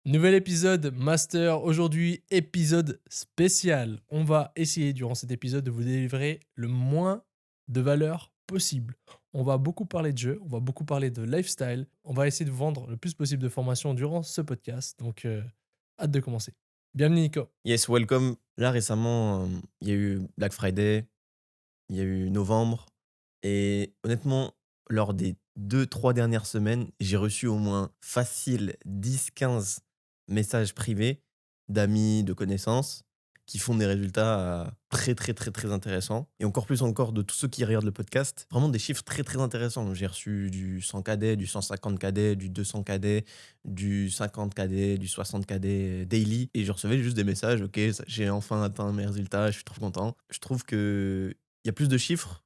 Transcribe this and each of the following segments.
Nouvel épisode Master, aujourd'hui épisode spécial. On va essayer durant cet épisode de vous délivrer le moins de valeur possible. On va beaucoup parler de jeux, on va beaucoup parler de lifestyle, on va essayer de vous vendre le plus possible de formations durant ce podcast. Donc hâte de commencer. Bienvenue Nico. Yes, welcome. Là, récemment, il y a eu Black Friday, il y a eu novembre et honnêtement, lors des 2 3 dernières semaines, j'ai reçu au moins facile 10 15 messages privés d'amis, de connaissances qui font des résultats, très, très, très, très intéressants et encore plus encore de tous ceux qui regardent le podcast. Vraiment des chiffres très, très intéressants. J'ai reçu du 100 KD, du 150 KD, du 200 KD, du 50 KD, du 60 KD daily et je recevais juste des messages: «OK, ça j'ai enfin atteint mes résultats, je suis trop content». Je trouve qu'il y a plus de chiffres,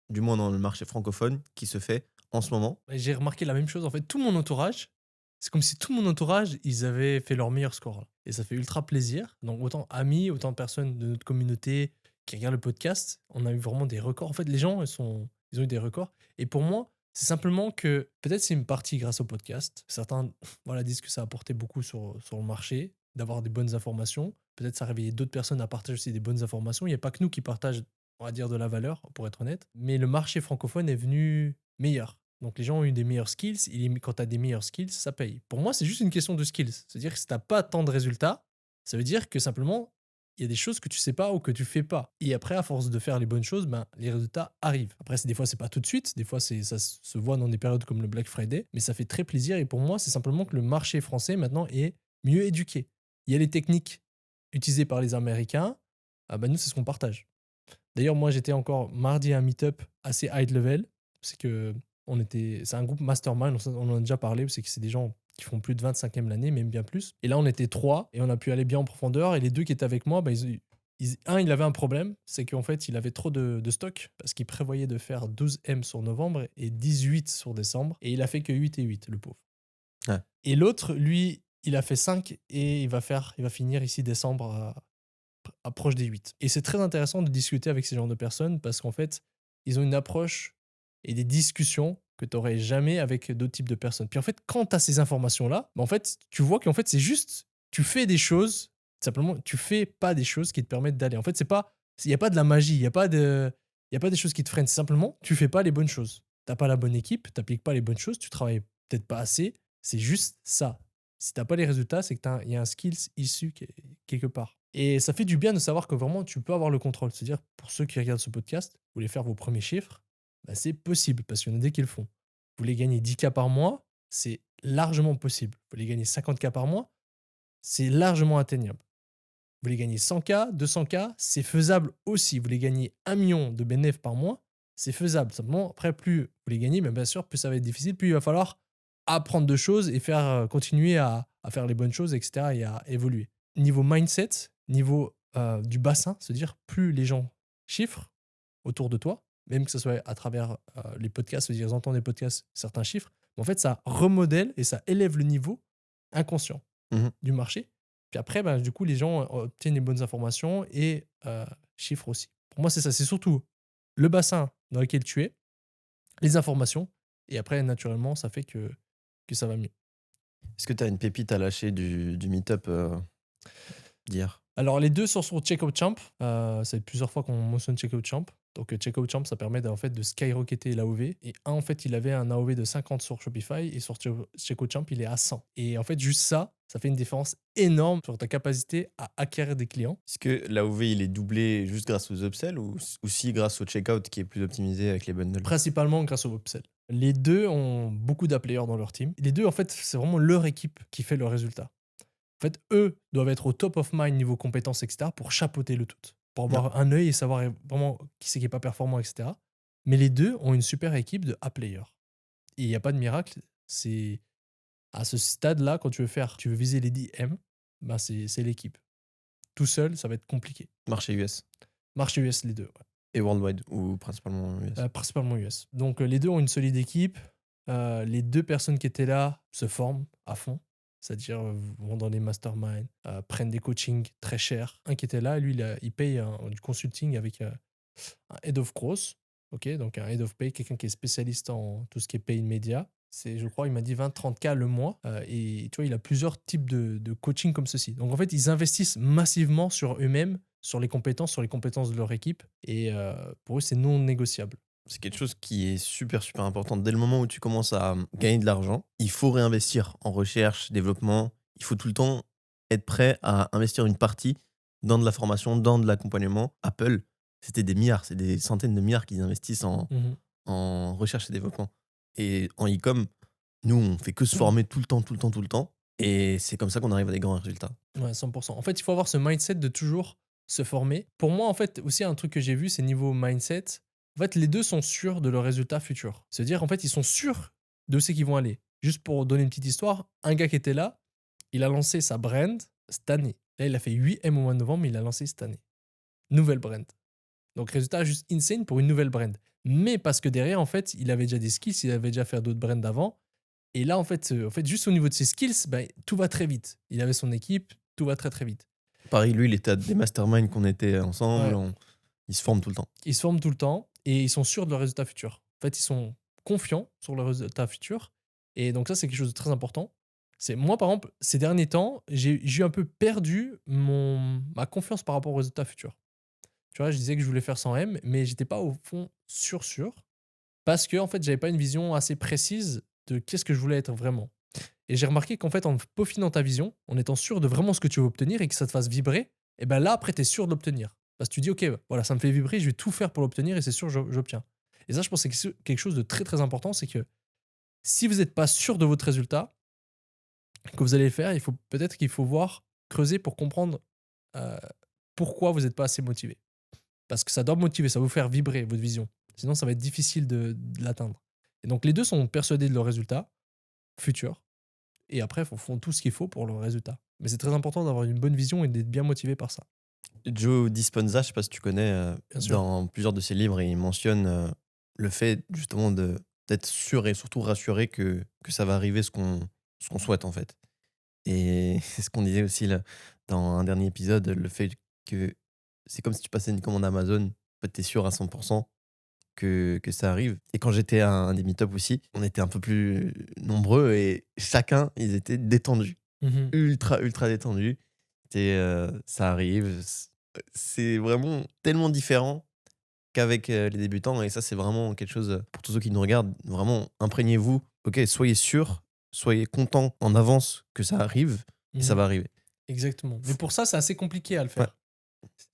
du moins dans le marché francophone, qui se fait en ce moment. Et j'ai remarqué la même chose, en fait, tout mon entourage, c'est comme si tout mon entourage, ils avaient fait leur meilleur score là. Et ça fait ultra plaisir. Donc autant amis, autant de personnes de notre communauté qui regardent le podcast, on a eu vraiment des records. En fait, les gens, ils ont eu des records. Et pour moi, c'est simplement que peut-être c'est une partie grâce au podcast. Certains voilà, disent que ça a apporté beaucoup sur le marché, d'avoir des bonnes informations. Peut-être ça a réveillé d'autres personnes à partager aussi des bonnes informations. Il n'y a pas que nous qui partagent, on va dire, de la valeur, pour être honnête. Mais le marché francophone est venu meilleur. Donc les gens ont eu des meilleurs skills. Quand tu as des meilleurs skills, ça paye. Pour moi, c'est juste une question de skills. C'est-à-dire que si tu n'as pas tant de résultats, ça veut dire que simplement, il y a des choses que tu sais pas ou que tu fais pas. Et après, à force de faire les bonnes choses, ben, les résultats arrivent. Après, des fois, c'est pas tout de suite. Des fois, ça se voit dans des périodes comme le Black Friday. Mais ça fait très plaisir. Et pour moi, c'est simplement que le marché français maintenant est mieux éduqué. Il y a les techniques utilisées par les Américains. Ah ben, nous, c'est ce qu'on partage. D'ailleurs, moi, j'étais encore mardi à un meet-up assez high level. C'est un groupe mastermind, on en a déjà parlé, c'est que c'est des gens qui font plus de 25e l'année, même bien plus. Et là, on était trois et on a pu aller bien en profondeur. Et les deux qui étaient avec moi, bah, il avait un problème, c'est qu'en fait, il avait trop de stock parce qu'il prévoyait de faire 12 M sur novembre et 18 sur décembre. Et il a fait que 8 et 8, le pauvre. Ouais. Et l'autre, lui, il a fait 5 et il va finir ici décembre approche des 8. Et c'est très intéressant de discuter avec ces genres de personnes parce qu'en fait, ils ont une approche et des discussions que tu n'aurais jamais avec d'autres types de personnes. Puis en fait, quand tu as ces informations-là, bah en fait, tu vois qu'en fait, c'est juste, tu fais des choses, simplement, tu fais pas des choses qui te permettent d'aller. En fait, il n'y a pas de la magie, il y a pas des choses qui te freinent. C'est simplement, tu fais pas les bonnes choses. T'as pas la bonne équipe, tu n'appliques pas les bonnes choses, tu travailles peut-être pas assez. C'est juste ça. Si t'as pas les résultats, c'est qu'il y a un skills issu quelque part. Et ça fait du bien de savoir que vraiment tu peux avoir le contrôle. C'est-à-dire, pour ceux qui regardent ce podcast, vous voulez faire vos premiers chiffres, bah, c'est possible parce qu'il y en a des qui le font. Vous voulez gagner 10K par mois, c'est largement possible. Vous voulez gagner 50K par mois, c'est largement atteignable. Vous voulez gagner 100K, 200K, c'est faisable aussi. Vous voulez gagner 1 million de bénéfices par mois, c'est faisable. Simplement, après, plus vous voulez gagner, mais bien sûr, plus ça va être difficile, plus il va falloir apprendre de choses et continuer à faire les bonnes choses, etc. et à évoluer. Niveau mindset, niveau du bassin, se dire plus les gens chiffrent autour de toi, même que ce soit à travers les podcasts, c'est-à-dire ils entendent des podcasts, certains chiffres, mais en fait, ça remodèle et ça élève le niveau inconscient Mmh. du marché. Puis après, ben, du coup, les gens obtiennent les bonnes informations et chiffrent aussi. Pour moi, c'est ça. C'est surtout le bassin dans lequel tu es, les informations, et après, naturellement, ça fait que ça va mieux. Est-ce que tu as une pépite à lâcher du meet-up, d'hier? Alors, les 2 sont sur Checkout Champ. Ça fait plusieurs fois qu'on mentionne Checkout Champ. Donc, Checkout Champ, ça permet en fait de skyrocketer l'AOV. Et en fait, il avait un AOV de 50 sur Shopify et sur Checkout Champ, il est à 100. Et en fait, juste ça fait une différence énorme sur ta capacité à acquérir des clients. Est-ce que l'AOV, il est doublé juste grâce aux upsells ou aussi grâce au checkout qui est plus optimisé avec les bundles? Principalement grâce au upsell. Les 2 ont beaucoup d'applayers dans leur team. Les 2 en fait, c'est vraiment leur équipe qui fait le résultat. En fait, eux doivent être au top of mind niveau compétences, et cetera, pour chapeauter le tout. Pour Ouais. avoir un œil et savoir vraiment qui c'est qui est pas performant, et cetera. Mais les 2 ont une super équipe de A-players. Et il y a pas de miracle, c'est à ce stade-là, quand tu veux viser les 10 M, bah, c'est l'équipe. Tout seul, ça va être compliqué. Marché US Marché US, les 2. Ouais. et worldwide ou principalement US? Principalement US. Donc les 2 ont une solide équipe. Les 2 personnes qui étaient là se forment à fond. C'est-à-dire, vont dans des masterminds, prennent des coachings très chers. Un qui était là, lui, il paye du consulting avec, un head of growth, OK? Donc un head of pay, quelqu'un qui est spécialiste en tout ce qui est paid media. Je crois, il m'a dit 20-30K le mois. Et tu vois, il a plusieurs types de coaching comme ceci. Donc en fait, ils investissent massivement sur eux-mêmes, sur les compétences de leur équipe. Et pour eux, c'est non négociable. C'est quelque chose qui est super, super important. Dès le moment où tu commences à gagner de l'argent, il faut réinvestir en recherche, développement. Il faut tout le temps être prêt à investir une partie dans de la formation, dans de l'accompagnement. Apple, c'était des milliards, c'est des centaines de milliards qu'ils investissent Mhm. en recherche et développement. Et en e-com, nous, on fait que se former tout le temps, tout le temps, tout le temps. Et c'est comme ça qu'on arrive à des grands résultats. Ouais, 100%. En fait, il faut avoir ce mindset de toujours se former. Pour moi, en fait, aussi un truc que j'ai vu, c'est niveau mindset. En fait, les deux sont sûrs de leurs résultats futurs. C'est-à-dire, en fait, ils sont sûrs de ce qu'ils vont aller. Juste pour donner une petite histoire, un gars qui était là, il a lancé sa brand cette année. Là, il a fait 8M au mois de novembre, mais il a lancé cette année. Nouvelle brand. Donc, résultat juste insane pour une nouvelle brand. Mais parce que derrière, en fait, il avait déjà des skills, il avait déjà fait d'autres brands avant. Et là, en fait, juste au niveau de ses skills, ben, tout va très vite. Il avait son équipe, tout va très très vite. Pareil, lui, il était à des masterminds qu'on était ensemble. Ouais. Il se forme tout le temps. Ils se forment tout le temps et ils sont sûrs de leurs résultats futurs. En fait, ils sont confiants sur leurs résultats futurs. Et donc ça, c'est quelque chose de très important. C'est moi, par exemple, ces derniers temps, j'ai un peu perdu ma confiance par rapport aux résultats futurs. Tu vois, je disais que je voulais faire 100M, mais j'étais pas au fond sûr. Parce que, en fait, j'avais pas une vision assez précise de qu'est-ce que je voulais être vraiment. Et j'ai remarqué qu'en fait, en peaufinant ta vision, en étant sûr de vraiment ce que tu veux obtenir et que ça te fasse vibrer, et ben là, après, tu es sûr de l'obtenir. Parce que tu dis, OK, voilà, ça me fait vibrer, je vais tout faire pour l'obtenir et c'est sûr, j'obtiens. Et ça, je pense que c'est quelque chose de très, très important, c'est que si vous n'êtes pas sûr de votre résultat que vous allez le faire, peut-être qu'il faut voir, creuser pour comprendre euh, pourquoi vous n'êtes pas assez motivé. Parce que ça doit motiver, ça va vous faire vibrer votre vision. Sinon, ça va être difficile de l'atteindre. Et donc, les deux sont persuadés de leur résultat futur. Et après, ils font tout ce qu'il faut pour le résultat. Mais c'est très important d'avoir une bonne vision et d'être bien motivé par ça. Joe Dispenza, je sais pas si tu connais, Bien sûr. dans plusieurs de ses livres, il mentionne le fait justement d'être sûr et surtout rassuré que ça va arriver ce qu'on souhaite en fait. Et c'est ce qu'on disait aussi là, dans un dernier épisode, le fait que c'est comme si tu passais une commande Amazon, en fait, tu es sûr à 100% que ça arrive. Et quand j'étais à un des meet-up aussi, on était un peu plus nombreux et chacun, ils étaient détendus, Mhm. ultra, ultra détendus. Ça arrive. C'est vraiment tellement différent qu'avec les débutants. Et ça, c'est vraiment quelque chose pour tous ceux qui nous regardent. Vraiment, imprégnez-vous. Ok, soyez sûrs, soyez contents en avance que ça arrive et ça Mhm. va arriver. Exactement. Mais pour ça, c'est assez compliqué à le Ouais. faire.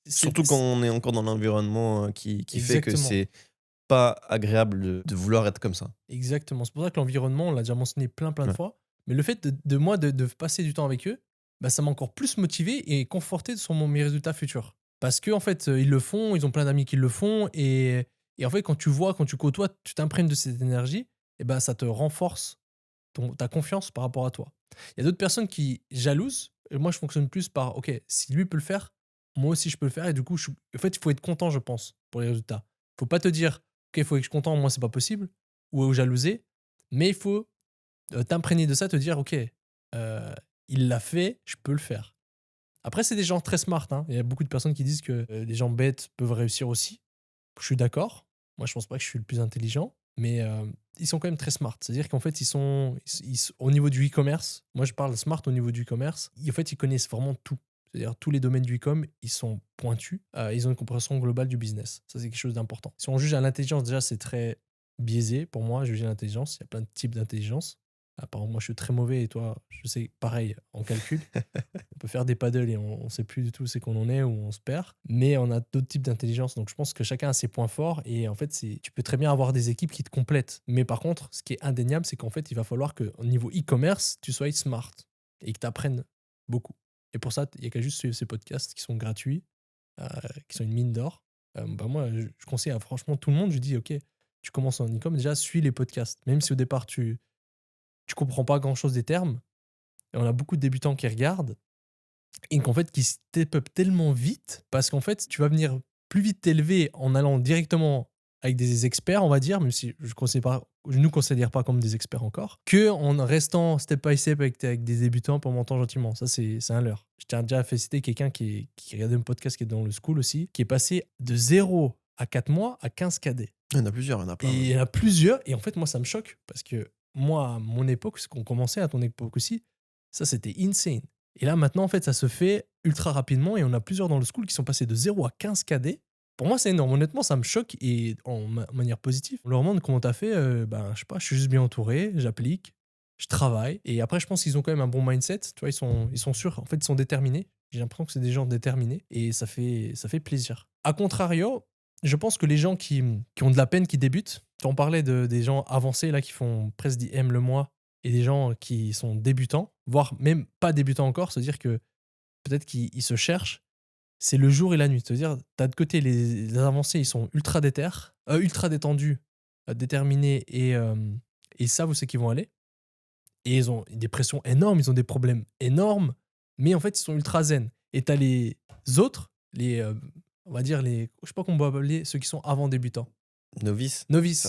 Surtout quand on est encore dans l'environnement qui fait que Exactement. c'est pas agréable de vouloir être comme ça. Exactement. C'est pour ça que l'environnement, on l'a déjà mentionné plein de Ouais. fois. Mais le fait de passer du temps avec eux, bah, ça m'a encore plus motivé et conforté sur mes résultats futurs. Parce qu'en fait, ils le font, ils ont plein d'amis qui le font. Et en fait, quand tu vois, quand tu côtoies, tu t'imprègnes de cette énergie, et ben, ça te renforce ta confiance par rapport à toi. Il y a d'autres personnes qui jalousent. Et moi, je fonctionne plus par, OK, si lui peut le faire, moi aussi je peux le faire. Et du coup, en fait, il faut être content, je pense, pour les résultats. Faut pas te dire, OK, il faut que je sois content, moi, c'est pas possible, ou jalouser. Mais il faut t'imprégner de ça, te dire, OK, il l'a fait, je peux le faire. Après, c'est des gens très smart, hein. Il y a beaucoup de personnes qui disent que les gens bêtes peuvent réussir aussi. Je suis d'accord. Moi, je pense pas que je suis le plus intelligent, mais ils sont quand même très smart. C'est-à-dire qu'en fait, au niveau du e-commerce, moi je parle smart au niveau du e-commerce, en fait, ils connaissent vraiment tout. C'est-à-dire tous les domaines du e-com, ils sont pointus. Ils ont une compréhension globale du business. Ça, c'est quelque chose d'important. Si on juge à l'intelligence, déjà, c'est très biaisé pour moi, juger l'intelligence. Il y a plein de types d'intelligence. Par exemple, moi, je suis très mauvais et toi, je sais, pareil, en calcul. On peut faire des paddles et on ne sait plus du tout c'est qu'on en est ou on se perd. Mais on a d'autres types d'intelligence. Donc je pense que chacun a ses points forts. Et en fait, tu peux très bien avoir des équipes qui te complètent. Mais par contre, ce qui est indéniable, c'est qu'en fait, il va falloir qu'au niveau e-commerce, tu sois smart et que tu apprennes beaucoup. Et pour ça, il n'y a qu'à juste suivre ces podcasts qui sont gratuits, euh, qui sont une mine d'or. Bah moi, je conseille à franchement tout le monde. Je dis, OK, tu commences en e-com, déjà, suis les podcasts. Même si au départ, tu comprends pas grand-chose des termes. Et on a beaucoup de débutants qui regardent et qu'en fait, qui step up tellement vite parce qu'en fait, tu vas venir plus vite t'élever en allant directement avec des experts, on va dire, même si je ne nous considère pas comme des experts encore, que en restant step by step avec des débutants pour monter gentiment. Ça, c'est un leurre. Je tiens déjà à féliciter quelqu'un qui regardait mon podcast, qui est dans le school aussi, qui est passé de 0 à 4 mois à 15 KD. Il y en a plusieurs, il y en a Et plein il même. y en a plusieurs. Et en fait, moi, ça me choque parce que moi, à mon époque, ce qu'on commençait à ton époque aussi, ça, c'était insane. Et là, maintenant, en fait, ça se fait ultra rapidement et on a plusieurs dans le school qui sont passés de 0 à 15 KD. Pour moi, c'est énorme. Honnêtement, ça me choque et en manière positive. On leur demande comment t'as fait. Ben, je sais pas, je suis juste bien entouré, j'applique, je travaille. Et après, je pense qu'ils ont quand même un bon mindset. Tu vois, ils sont sûrs. En fait, ils sont déterminés. J'ai l'impression que c'est des gens déterminés et ça fait plaisir. A contrario, je pense que les gens qui ont de la peine, qui débutent, on parlait des gens avancés là qui font presque 10 M le mois et des gens qui sont débutants, voire même pas débutants encore, se dire que peut-être qu'ils se cherchent, c'est le jour et la nuit. C'est-à-dire, t'as de côté les avancés, ils sont ultra déter, ultra détendus, déterminés et ils savent où c'est qu'ils vont aller. Et ils ont des pressions énormes, ils ont des problèmes énormes, mais en fait, ils sont ultra zen. Et t'as les autres, on va dire je sais pas comment on va appeler ceux qui sont avant débutants. Novice, ça. Novices.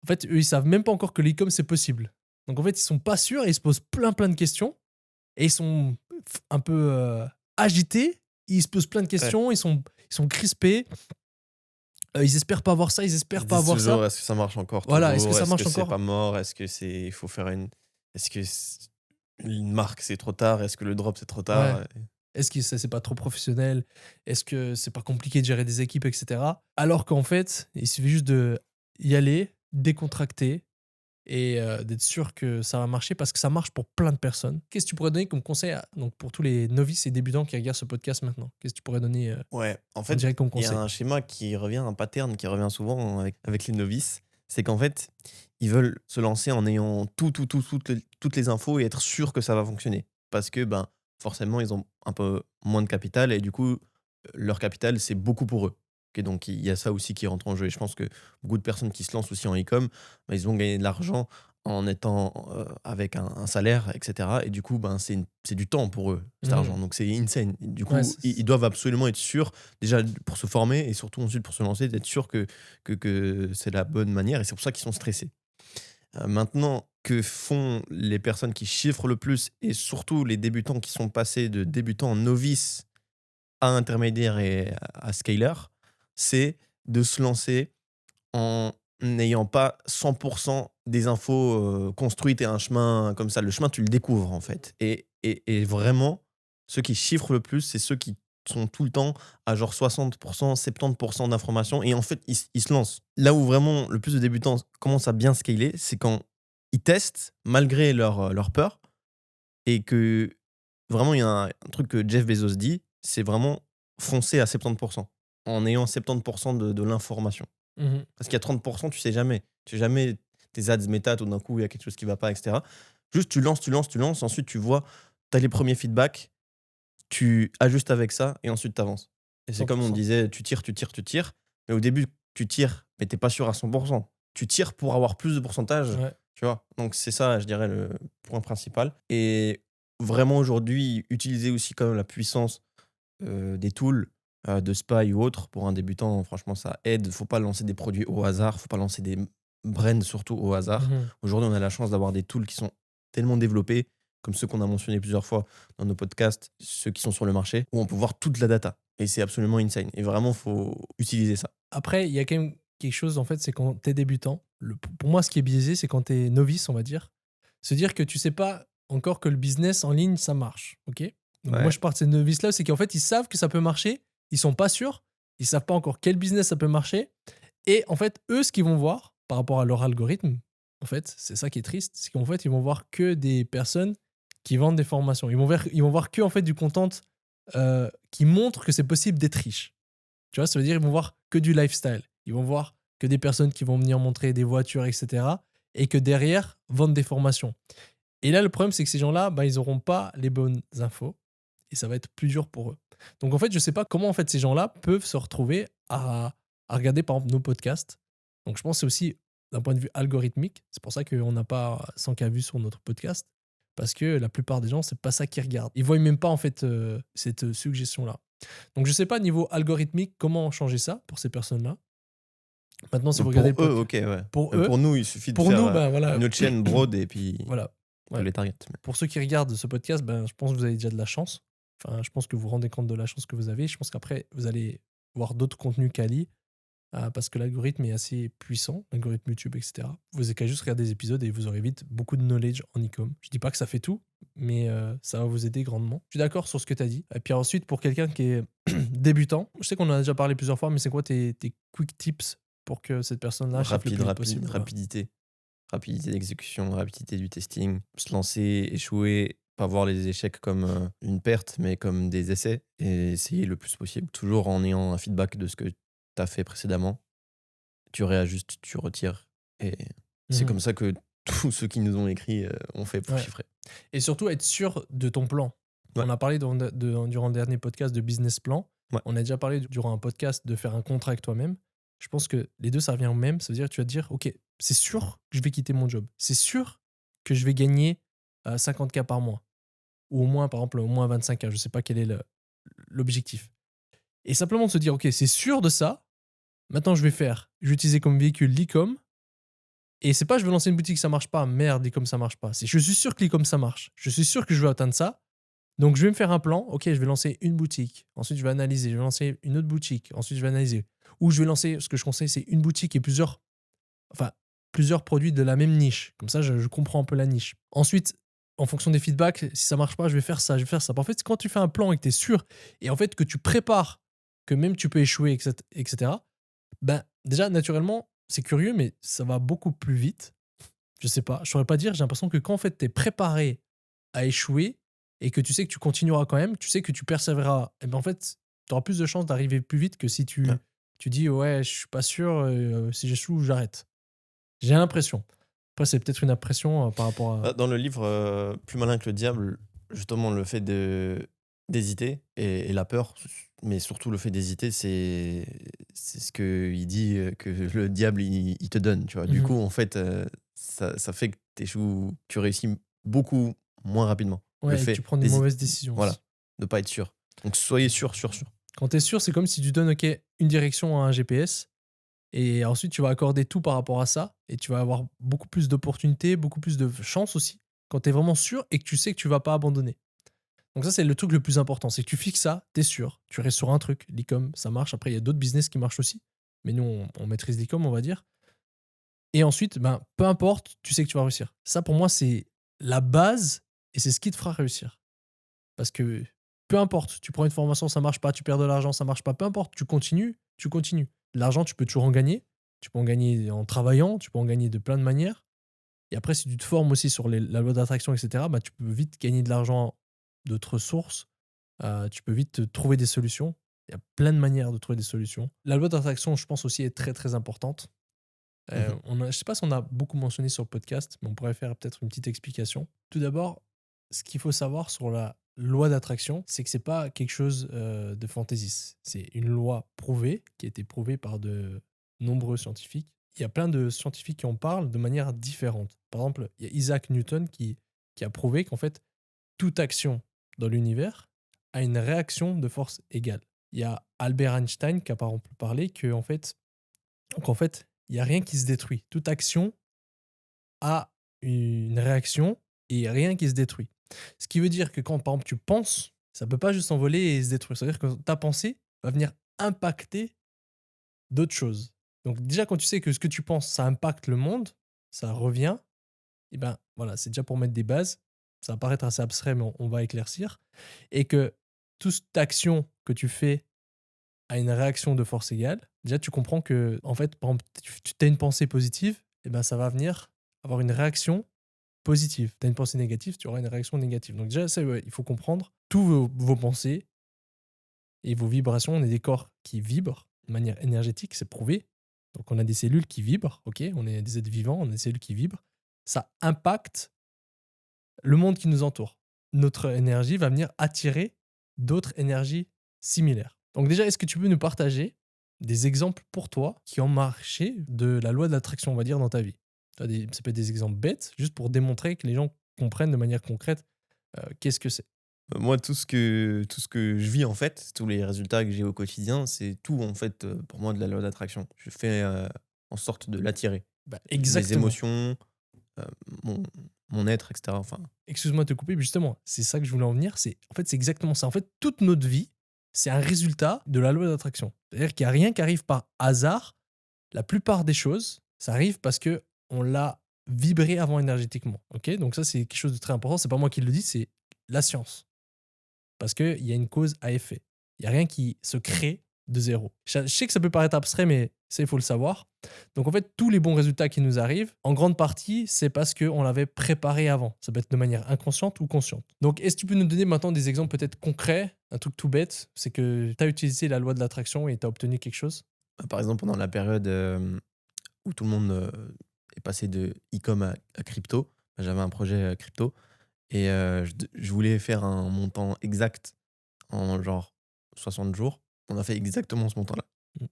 En fait, eux, ils savent même pas encore que l'e-com, c'est possible. Donc, en fait, ils sont pas sûrs et ils se posent plein de questions. Et ils sont un peu agités. Ils se posent plein de Ouais. questions. Ils sont crispés. Ils espèrent pas avoir ça. Ils Ils espèrent se pas disent avoir ça. toujours: «Est-ce que ça marche encore Voilà. Est-ce que toujours? ça Est-ce marche que c'est encore? pas mort? Est-ce que c'est il faut faire une est-ce que c une marque, c'est trop tard? Est-ce que le drop, c'est trop Ouais. tard?» Est-ce que ça, c'est pas trop professionnel? Est-ce que c'est pas compliqué de gérer des équipes, etc. Alors qu'en fait, il suffit juste de y aller, décontracter, et d'être sûr que ça va marcher parce que ça marche pour plein de personnes. Qu'est-ce que tu pourrais donner comme conseil donc pour tous les novices et débutants qui regardent ce podcast maintenant? Qu'est-ce que tu pourrais donner Ouais, en en fait, direct comme il y a conseil? un schéma qui revient, un pattern qui revient souvent avec les novices. C'est qu'en fait, ils veulent se lancer en ayant toutes les infos et être sûrs que ça va fonctionner. Parce que, ben, forcément, ils ont un peu moins de capital et du coup, leur capital, c'est beaucoup pour eux. Ok, donc, il y a ça aussi qui rentre en jeu. Et je pense que beaucoup de personnes qui se lancent aussi en e-com, ben, ils ont gagné de l'argent en étant avec un salaire, etc. Et du coup, ben, c'est du temps pour eux, cet Mhm. argent. Donc, c'est insane. Du Ouais, coup, ils doivent absolument être sûrs, déjà pour se former et surtout ensuite pour se lancer, d'être sûrs que c'est la bonne manière. Et c'est pour ça qu'ils sont stressés. Maintenant, que font les personnes qui chiffrent le plus et surtout les débutants qui sont passés de débutants en novice à intermédiaire et à scaler, c'est de se lancer en n'ayant pas 100% des infos, construites et un chemin comme ça. Le chemin, tu le découvres, en fait et vraiment, ceux qui chiffrent le plus, c'est ceux qui sont tout le temps à genre 60%, 70% d'informations et en fait, ils se lancent. Là où vraiment le plus de débutants commencent à bien scaler, c'est quand ils testent malgré leur peur et que vraiment il y a un truc que Jeff Bezos dit, c'est vraiment foncer à 70% en ayant 70% de l'information. Mhm. Parce qu'il y a 30%, tu sais jamais. Tu sais jamais tes ads méta, tout d'un coup, il y a quelque chose qui va pas, et cetera. Juste, tu lances, ensuite tu vois, tu as les premiers feedbacks, tu ajustes avec ça et ensuite tu avances. Et c'est comme on 100%. disait, tu tires, mais au début, tu tires, mais tu pas sûr à 100%. Tu tires pour avoir plus de pourcentage, Ouais. tu vois? Donc c'est ça, je dirais, le point principal et vraiment aujourd'hui, utiliser aussi quand même la puissance des tools, de spy ou autres pour un débutant, franchement, ça aide. Faut pas lancer des produits au hasard, faut pas lancer des brands surtout au hasard. Mhm. Aujourd'hui, on a la chance d'avoir des tools qui sont tellement développés, comme ceux qu'on a mentionnés plusieurs fois dans nos podcasts, ceux qui sont sur le marché, où on peut voir toute la data et c'est absolument insane et vraiment, faut utiliser ça. Après, il y a quand même quelque chose, en fait, c'est quand t'es débutant. Pour moi, ce qui est biaisé, c'est quand t'es novice, on va dire. Se dire que tu sais pas encore que le business en ligne, ça marche. Ok. Donc, moi, Ouais. je pars de ces novices-là, c'est qu'en fait, ils savent que ça peut marcher. Ils sont pas sûrs. Ils savent pas encore quel business ça peut marcher. Et en fait, eux, ce qu'ils vont voir par rapport à leur algorithme, en fait, c'est ça qui est triste, c'est qu'en fait, ils vont voir que des personnes qui vendent des formations. Ils vont voir que en fait du content qui montre que c'est possible d'être riche. Tu vois, ça veut dire qu'ils vont voir que du lifestyle. Ils vont voir que des personnes qui vont venir montrer des voitures, etc. Et que derrière, vendent des formations. Et là, le problème, c'est que ces gens-là, bah, ils n'auront pas les bonnes infos. Et ça va être plus dur pour eux. Donc, en fait, je ne sais pas comment en fait, ces gens-là peuvent se retrouver à regarder, par exemple, nos podcasts. Donc, je pense que c'est aussi d'un point de vue algorithmique. C'est pour ça qu'on n'a pas 100K vues sur notre podcast. Parce que la plupart des gens, c'est pas ça qu'ils regardent. Ils ne voient même pas, en fait, cette suggestion-là. Donc, je sais pas, niveau algorithmique, comment changer ça pour ces personnes-là. Maintenant, si vous regardez Pour le eux, podcast, OK, ouais. pour eux, Pour nous, il suffit de pour faire, nous, ben voilà, une autre chaîne broad et puis voilà. on peut Ouais. les target. Pour ceux qui regardent ce podcast, ben, je pense que vous avez déjà de la chance. Enfin, je pense que vous vous rendez compte de la chance que vous avez. Je pense qu'après, vous allez voir d'autres contenus quali parce que l'algorithme est assez puissant, l'algorithme YouTube, etc. Vous avez qu'à juste regarder des épisodes et vous aurez vite beaucoup de knowledge en e-com. Je dis pas que ça fait tout, mais ça va vous aider grandement. Je suis d'accord sur ce que tu as dit. Et puis ensuite, pour quelqu'un qui est débutant, je sais qu'on en a déjà parlé plusieurs fois, mais c'est quoi tes quick tips pour que cette personne-là achète le plus vite possible? Rapidité. Rapidité d'exécution, rapidité du testing, se lancer, échouer, pas voir les échecs comme une perte, mais comme des essais et essayer le plus possible, toujours en ayant un feedback de ce que tu as fait précédemment. Tu réajustes, tu retires et c'est Mhm. comme ça que tous ceux qui nous ont écrit ont fait pour Ouais. chiffrer. Et surtout être sûr de ton plan. Ouais, On a parlé durant le dernier podcast de business plan. ouais, On a déjà parlé durant un podcast de faire un contrat avec toi-même. Je pense que les deux, ça revient au même. Ça veut dire que tu vas te dire, OK, c'est sûr que je vais quitter mon job. C'est sûr que je vais gagner 50K par mois. Ou au moins, par exemple, au moins 25K. Je ne sais pas quel est l'objectif. Et simplement de se dire, OK, c'est sûr de ça. Maintenant, je vais utiliser comme véhicule l'e-com. Et c'est pas je veux lancer une boutique, ça marche pas. Merde, l'e-com, ça marche pas. C'est je suis sûr que l'e-com, ça marche. Je suis sûr que je veux atteindre ça. Donc, je vais me faire un plan. OK, je vais lancer une boutique. Ensuite, je vais analyser. Je vais lancer une autre boutique. Ensuite, je vais analyser. Ou je vais lancer, ce que je conseille, c'est une boutique et plusieurs produits de la même niche. Comme ça, je comprends un peu la niche. Ensuite, en fonction des feedbacks, si ça marche pas, je vais faire ça, je vais faire ça. En fait, quand tu fais un plan et que tu es sûr, et en fait, que tu prépares, que même tu peux échouer, etc., ben, déjà, naturellement, c'est curieux, mais ça va beaucoup plus vite. Je sais pas, je saurais pas dire. J'ai l'impression que quand en fait, tu es préparé à échouer et que tu sais que tu continueras quand même, tu sais que tu persévéreras, et ben en fait, tu auras plus de chances d'arriver plus vite que si ouais. tu dis ouais, je suis pas sûr, si j'échoue, j'arrête. J'ai l'impression. Après, c'est peut-être une impression par rapport à. Dans le livre Plus malin que le diable, justement, le fait d'hésiter et la peur, mais surtout le fait d'hésiter, c'est ce qu'il dit que le diable il te donne. Tu vois. Du Mhm. coup, en fait, ça fait que tu réussis beaucoup moins rapidement. Le Ouais, et que tu fait prends des d'hésiter, mauvaises décisions voilà, aussi. de pas être sûr. Donc soyez sûr, sûr, sûr. Quand tu es sûr, c'est comme si tu donnes ok, une direction à un GPS et ensuite tu vas accorder tout par rapport à ça et tu vas avoir beaucoup plus d'opportunités, beaucoup plus de chances aussi quand tu es vraiment sûr et que tu sais que tu vas pas abandonner. Donc ça, c'est le truc le plus important. C'est que tu fixes ça, tu es sûr. Tu restes sur un truc. L'e-com, ça marche. Après, il y a d'autres business qui marchent aussi. Mais nous, on maîtrise l'e-com, on va dire. Et ensuite, ben, peu importe, tu sais que tu vas réussir. Ça, pour moi, c'est la base et c'est ce qui te fera réussir. Parce que peu importe, tu prends une formation, ça marche pas, tu perds de l'argent, ça marche pas, peu importe, tu continues, tu continues. L'argent, tu peux toujours en gagner. Tu peux en gagner en travaillant, tu peux en gagner de plein de manières. Et après, si tu te formes aussi sur la loi d'attraction, etc., bah, tu peux vite gagner de l'argent d'autres sources. Tu peux vite trouver des solutions. Il y a plein de manières de trouver des solutions. La loi d'attraction, je pense aussi, est très très importante. Mhm. Je ne sais pas si on a beaucoup mentionné sur le podcast, mais on pourrait faire peut-être une petite explication. Tout d'abord, ce qu'il faut savoir sur la loi d'attraction, c'est que c'est pas quelque chose de fantaisiste. C'est une loi prouvée, qui a été prouvée par de nombreux scientifiques. Il y a plein de scientifiques qui en parlent de manière différente. Par exemple, il y a Isaac Newton qui a prouvé qu'en fait, toute action dans l'univers a une réaction de force égale. Il y a Albert Einstein qui a par exemple parlé qu'en fait, il n'y a rien qui se détruit. Toute action a une réaction et rien qui se détruit. Ce qui veut dire que quand, par exemple, tu penses, ça ne peut pas juste s'envoler et se détruire. C'est-à-dire que ta pensée va venir impacter d'autres choses. Donc déjà, quand tu sais que ce que tu penses, ça impacte le monde, ça revient, et ben voilà, c'est déjà pour mettre des bases. Ça va paraître assez abstrait, mais on va éclaircir. Et que toute action que tu fais a une réaction de force égale. Déjà, tu comprends que, en fait, par exemple, tu as une pensée positive, et ben ça va venir avoir une réaction positive. Tu as une pensée négative, tu auras une réaction négative. Donc déjà, ça, ouais, il faut comprendre tous vos pensées et vos vibrations. On est des corps qui vibrent de manière énergétique, c'est prouvé. Donc on a des cellules qui vibrent, ok, on est des êtres vivants, on a des cellules qui vibrent. Ça impacte le monde qui nous entoure. Notre énergie va venir attirer d'autres énergies similaires. Donc déjà, est-ce que tu peux nous partager des exemples pour toi qui ont marché de la loi de l'attraction, on va dire, dans ta vie? Ça peut être des exemples bêtes, juste pour démontrer que les gens comprennent de manière concrète qu'est-ce que c'est. Moi, tout ce que je vis, en fait, tous les résultats que j'ai au quotidien, c'est tout, en fait, pour moi, de la loi d'attraction. Je fais en sorte de l'attirer. Bah, Mes exactement. émotions, heu, mon mon être, et cetera, enfin, Excuse-moi de te couper, mais justement, c'est ça que je voulais en venir. En fait, c'est exactement ça. En fait, toute notre vie, c'est un résultat de la loi d'attraction. C'est-à-dire qu'il n'y a rien qui arrive par hasard. la plupart des choses, ça arrive parce que on l'a vibré avant énergétiquement. Ok, donc ça, c'est quelque chose de très important. C'est pas moi qui le dis, c'est la science. Parce qu'il y a une cause à effet. Il n'y a rien qui se crée de zéro. Je sais que ça peut paraître abstrait, mais ça, il faut le savoir. Donc, en fait, tous les bons résultats qui nous arrivent, en grande partie, c'est parce qu'on l'avait préparé avant. Ça peut être de manière inconsciente ou consciente. Donc, est-ce que tu peux nous donner maintenant des exemples peut-être concrets? Un truc tout bête, c'est que tu as utilisé la loi de l'attraction et tu as obtenu quelque chose? Par exemple, pendant la période où tout le monde est passé de e-com à crypto, j'avais un projet crypto et je voulais faire un montant exact en genre 60 jours. On a fait exactement ce montant-là. Mm.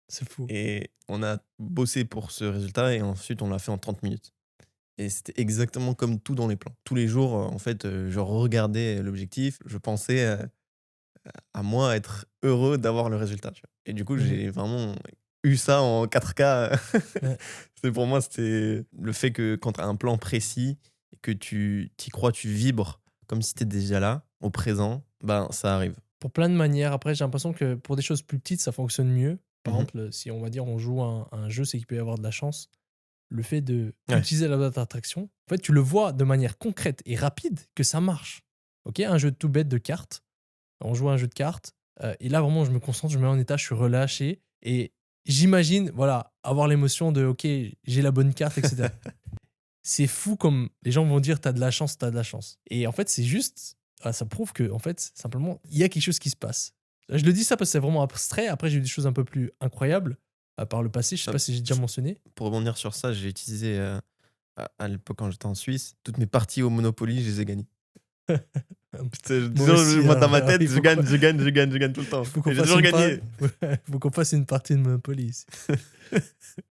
C'est fou. Et on a bossé pour ce résultat et ensuite on l'a fait en 30 minutes. Et c'était exactement comme tout dans les plans. Tous les jours, en fait, je regardais l'objectif, je pensais à moi être heureux d'avoir le résultat. Tu vois. Et du coup, Mhm. j'ai vraiment eu ça en 4K. Ouais. C'est pour moi, c'était le fait que quand tu as un plan précis et que tu t'y crois, tu vibres comme si tu étais déjà là, au présent, ben ça arrive. Pour plein de manières. Après, j'ai l'impression que pour des choses plus petites, ça fonctionne mieux. Par Mhm. exemple, si on va dire on joue à un jeu, c'est qu'il peut y avoir de la chance. Le fait de Ouais. utiliser la loi d'attraction, en fait, tu le vois de manière concrète et rapide que ça marche. Ok, un jeu tout bête de cartes. On joue à un jeu de cartes. Et là, vraiment, je me concentre, je me mets en état, je suis relâché. Et j'imagine, voilà, avoir l'émotion de OK, j'ai la bonne carte, etc. C'est fou comme les gens vont dire t'as de la chance, t'as de la chance. Et en fait, c'est juste, ça prouve que, en fait, simplement, il y a quelque chose qui se passe. Je le dis ça parce que c'est vraiment abstrait. Après, j'ai eu des choses un peu plus incroyables par le passé. Je sais Euh, pas si j'ai déjà je- mentionné. pour rebondir sur ça, j'ai utilisé à l'époque quand j'étais en Suisse, toutes mes parties au Monopoly, je les ai gagnées. Moi aussi, Moi, dans ma hein, tête, je gagne, je gagne, je gagne, je gagne tout le il temps. faut qu'on Et j'ai fasse toujours une gagné. faut qu'on fasse une partie de Monopoly ici.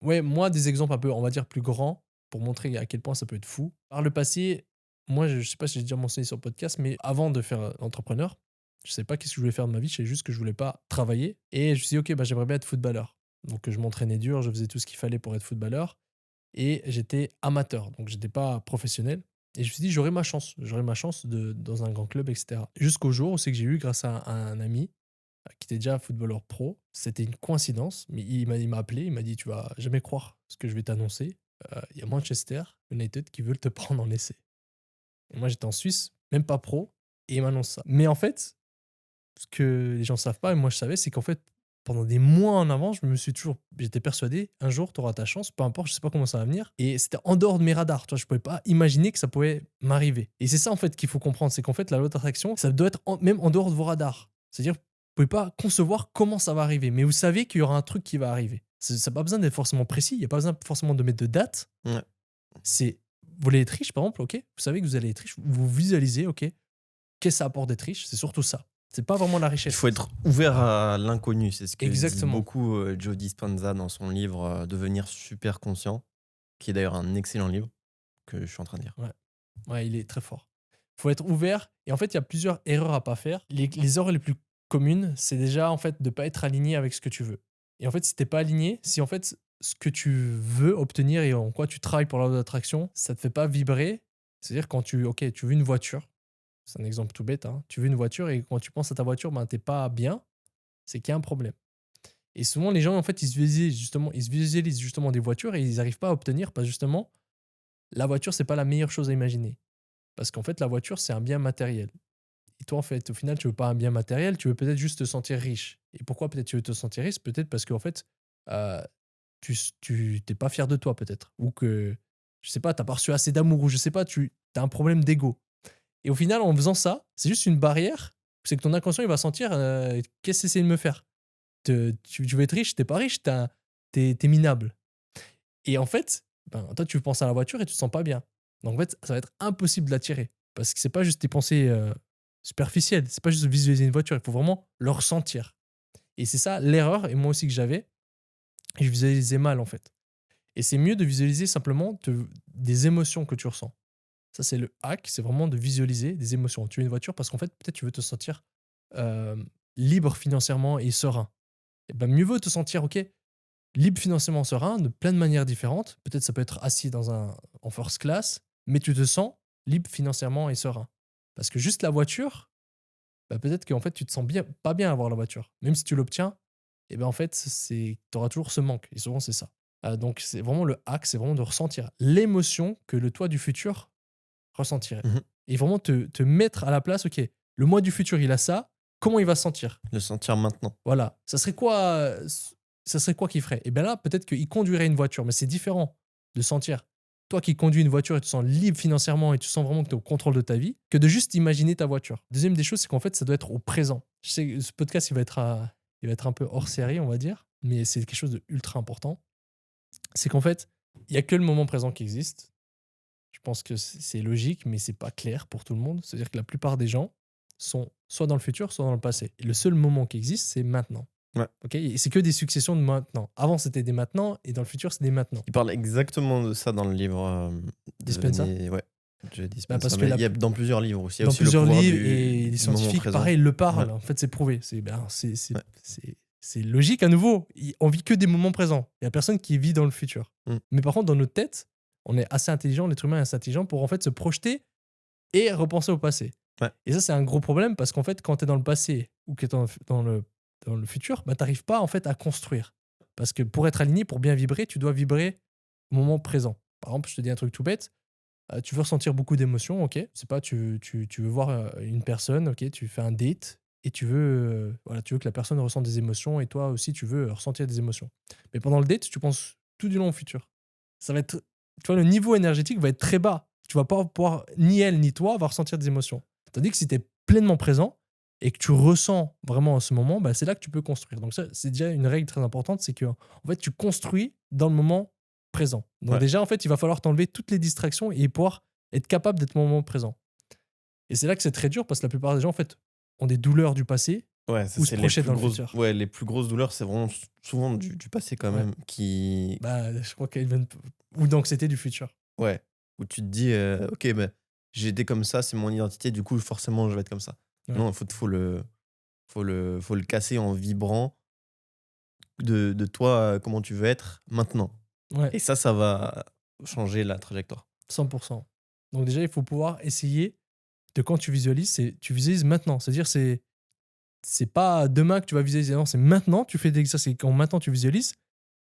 Ouais, moi, des exemples un peu, on va dire, plus grands pour montrer à quel point ça peut être fou. Par le passé, moi, je sais pas si j'ai déjà mentionné sur le podcast, mais avant de faire entrepreneur, je sais pas qu'est-ce que je voulais faire de ma vie, je sais juste que je voulais pas travailler. Et je me suis dit, ok, bah, j'aimerais bien être footballeur. Donc, je m'entraînais dur, je faisais tout ce qu'il fallait pour être footballeur. Et j'étais amateur, donc j'étais pas professionnel. Et je me suis dit, j'aurai ma chance dans un grand club, etc. Jusqu'au jour où c'est que j'ai eu, grâce à un ami, qui était déjà footballeur pro. C'était une coïncidence, mais il m'a appelé, il m'a dit tu vas jamais croire ce que je vais t'annoncer. Il y a Manchester United qui veulent te prendre en essai. Et moi j'étais en Suisse, même pas pro, et il m'annonce ça. Mais en fait, ce que les gens savent pas, et moi je savais, c'est qu'en fait, pendant des mois en avant, j'étais persuadé, un jour tu auras ta chance, peu importe, je sais pas comment ça va venir. Et c'était en dehors de mes radars, tu vois, je pouvais pas imaginer que ça pouvait m'arriver. Et c'est ça en fait qu'il faut comprendre, c'est qu'en fait la loi d'attraction, ça doit être même en dehors de vos radars. C'est-à-dire, vous pouvez pas concevoir comment ça va arriver, mais vous savez qu'il y aura un truc qui va arriver. Ça n'a pas besoin d'être forcément précis, il n'y a pas besoin forcément de mettre de date. Ouais. C'est, vous voulez être riche par exemple, ok, vous savez que vous allez être riche, vous visualisez, ok, qu'est-ce que ça apporte d'être riche, c'est surtout ça. C'est pas vraiment la Il richesse. faut être ouvert à l'inconnu. C'est ce que dit Exactement. beaucoup Joe Dispenza dans son livre Devenir super conscient, qui est d'ailleurs un excellent livre que je suis en train de lire. Ouais. Ouais, il est très fort. Faut être ouvert. Et en fait, il y a plusieurs erreurs à pas faire. Les erreurs les plus communes, c'est déjà en fait de pas être aligné avec ce que tu veux. Et en fait, si t'es pas aligné, si en fait ce que tu veux obtenir et en quoi tu travailles pour la loi d'attraction, ça te fait pas vibrer. C'est-à-dire quand tu veux une voiture, c'est un exemple tout bête, hein, tu veux une voiture et quand tu penses à ta voiture, ben t'es pas bien, c'est qu'il y a un problème. Et souvent, les gens, en fait, ils se visualisent justement des voitures et ils n'arrivent pas à obtenir parce que justement, la voiture, c'est pas la meilleure chose à imaginer. Parce qu'en fait, la voiture, c'est un bien matériel. Et toi, en fait, au final, tu veux pas un bien matériel, tu veux peut-être juste te sentir riche. Et pourquoi peut-être tu veux te sentir riche? Peut-être parce qu'en fait, euh, tu t'es pas fier de toi, peut-être. Ou que, je sais pas, t'as pas reçu assez d'amour, ou je sais pas, tu as un problème d'ego. Et au final, en faisant ça, c'est juste une barrière. C'est que ton inconscient, il va sentir qu'est-ce que c'est de me faire? Tu veux être riche, t'es pas riche, t'es minable. Et en fait, ben, toi, tu penses à la voiture et tu te sens pas bien. Donc en fait, ça va être impossible de l'attirer. Parce que c'est pas juste tes pensées superficielles, c'est pas juste visualiser une voiture, il faut vraiment le ressentir. Et c'est ça l'erreur, et moi aussi que j'avais, et je visualisais mal en fait. Et c'est mieux de visualiser simplement des émotions que tu ressens. Ça, c'est le hack, c'est vraiment de visualiser des émotions. Tu as une voiture parce qu'en fait, peut-être tu veux te sentir euh, libre financièrement et serein. Et ben mieux vaut te sentir, ok, libre financièrement serein de plein de manières différentes. Peut-être ça peut être assis en first class, mais tu te sens libre financièrement et serein. Parce que juste la voiture, bah peut-être qu'en fait tu te sens bien, pas bien à avoir la voiture. Même si tu l'obtiens, et ben en fait, tu auras toujours ce manque. Et souvent, c'est ça. Donc, c'est vraiment le hack, c'est vraiment de ressentir l'émotion que le toi du futur ressentirait. Mmh. Et vraiment te mettre à la place, ok, le moi du futur, il a ça, comment il va se sentir? Le sentir maintenant. Voilà. Ça serait quoi qu'il ferait? Et bien là, peut-être qu'il conduirait une voiture, mais c'est différent de sentir. Toi qui conduis une voiture et tu te sens libre financièrement et tu sens vraiment que tu es au contrôle de ta vie, que de juste imaginer ta voiture. Deuxième des choses, c'est qu'en fait, ça doit être au présent. Je sais que ce podcast, il va être un peu hors série, on va dire, mais c'est quelque chose de ultra important. C'est qu'en fait, il y a que le moment présent qui existe. Je pense que c'est logique, mais c'est pas clair pour tout le monde. C'est-à-dire que la plupart des gens sont soit dans le futur, soit dans le passé. Et le seul moment qui existe, c'est maintenant. Ouais. Ok, et c'est que des successions de maintenant. Avant, c'était des maintenant, et dans le futur, c'est des maintenant. Il parle exactement de ça dans le livre, Dispenza. Ouais, Joe Bah, parce Dispenza, que mais il y a dans plusieurs livres aussi. Il y a dans aussi Le plusieurs pouvoir livres, et les du moment scientifiques, présent. pareil, le Ouais, parlent. En fait, c'est prouvé. ouais. C'est logique à nouveau. On vit que des moments présents. Il n'y a personne qui vit dans le futur. Mmh. Mais par contre, dans notre tête, on est assez intelligent, l'être humain est assez intelligent pour en fait se projeter et repenser au passé. Ouais. Et ça, c'est un gros problème parce qu'en fait, quand tu es dans le passé ou que tu es dans le futur, bah, tu n'arrives pas en fait à construire. Parce que pour être aligné, pour bien vibrer, tu dois vibrer au moment présent. Par exemple, je te dis un truc tout bête. Tu veux ressentir beaucoup d'émotions, ok. C'est pas, tu veux voir une personne, ok. Tu fais un date et voilà, tu veux que la personne ressente des émotions et toi aussi, tu veux ressentir des émotions. Mais pendant le date, tu penses tout du long au futur. Ça va être, tu vois, le niveau énergétique va être très bas. Tu vas pas pouvoir, ni elle ni toi, va ressentir des émotions. Tandis que si tu es pleinement présent et que tu ressens vraiment en ce moment, bah, c'est là que tu peux construire. Donc ça, c'est déjà une règle très importante, c'est que en fait, tu construis dans le moment présent. Donc Ouais. déjà, en fait, il va falloir t'enlever toutes les distractions et pouvoir être capable d'être au moment présent. Et c'est là que c'est très dur parce que la plupart des gens, en fait, ont des douleurs du passé Ouais, ça ou se c'est les projettent plus dans le grosses, futur. ouais, les plus grosses douleurs, c'est vraiment souvent du passé quand Ouais. même qui, Bah, je crois qu'elles viennent ou d'anxiété du futur. ouais, où tu te dis, «OK, bah, j'ai été comme ça, c'est mon identité, du coup, forcément, je vais être comme ça». Ouais. Non, faut le casser en vibrant de toi, comment tu veux être maintenant, Ouais, et ça va changer la trajectoire. 100%. Donc déjà, il faut pouvoir essayer de quand tu visualises maintenant. C'est-à-dire, c'est pas demain que tu vas visualiser, non, c'est maintenant, tu fais des exercices. Quand maintenant tu visualises,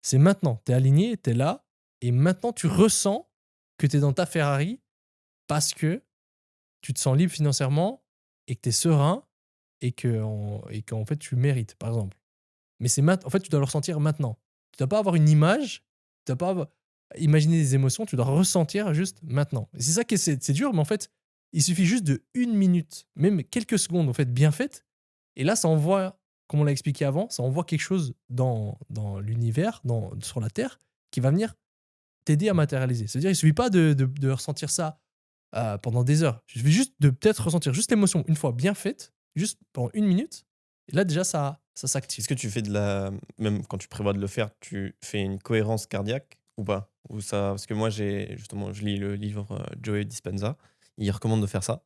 c'est maintenant. Tu es aligné, tu es là, et maintenant tu ressens que tu es dans ta Ferrari parce que tu te sens libre financièrement et que tu es serein et qu'en fait tu mérites, par exemple. Mais en fait, tu dois le ressentir maintenant. Tu dois pas avoir une image, tu dois pas imaginer des émotions, tu dois ressentir juste maintenant. Et c'est ça qui c'est dur, mais en fait, il suffit juste de une minute, même quelques secondes, en fait, bien faites. Et là, ça envoie, comme on l'a expliqué avant, ça envoie quelque chose dans l'univers, sur la Terre, qui va venir t'aider à matérialiser. C'est-à-dire, il suffit pas de ressentir ça pendant des heures. Il suffit juste de peut-être ressentir juste l'émotion une fois bien faite, juste pendant une minute. Et là, déjà, ça s'active. Est-ce que tu fais même quand tu prévois de le faire, tu fais une cohérence cardiaque ou pas? Ou ça, parce que moi, je lis le livre, Joe Dispenza, il recommande de faire ça,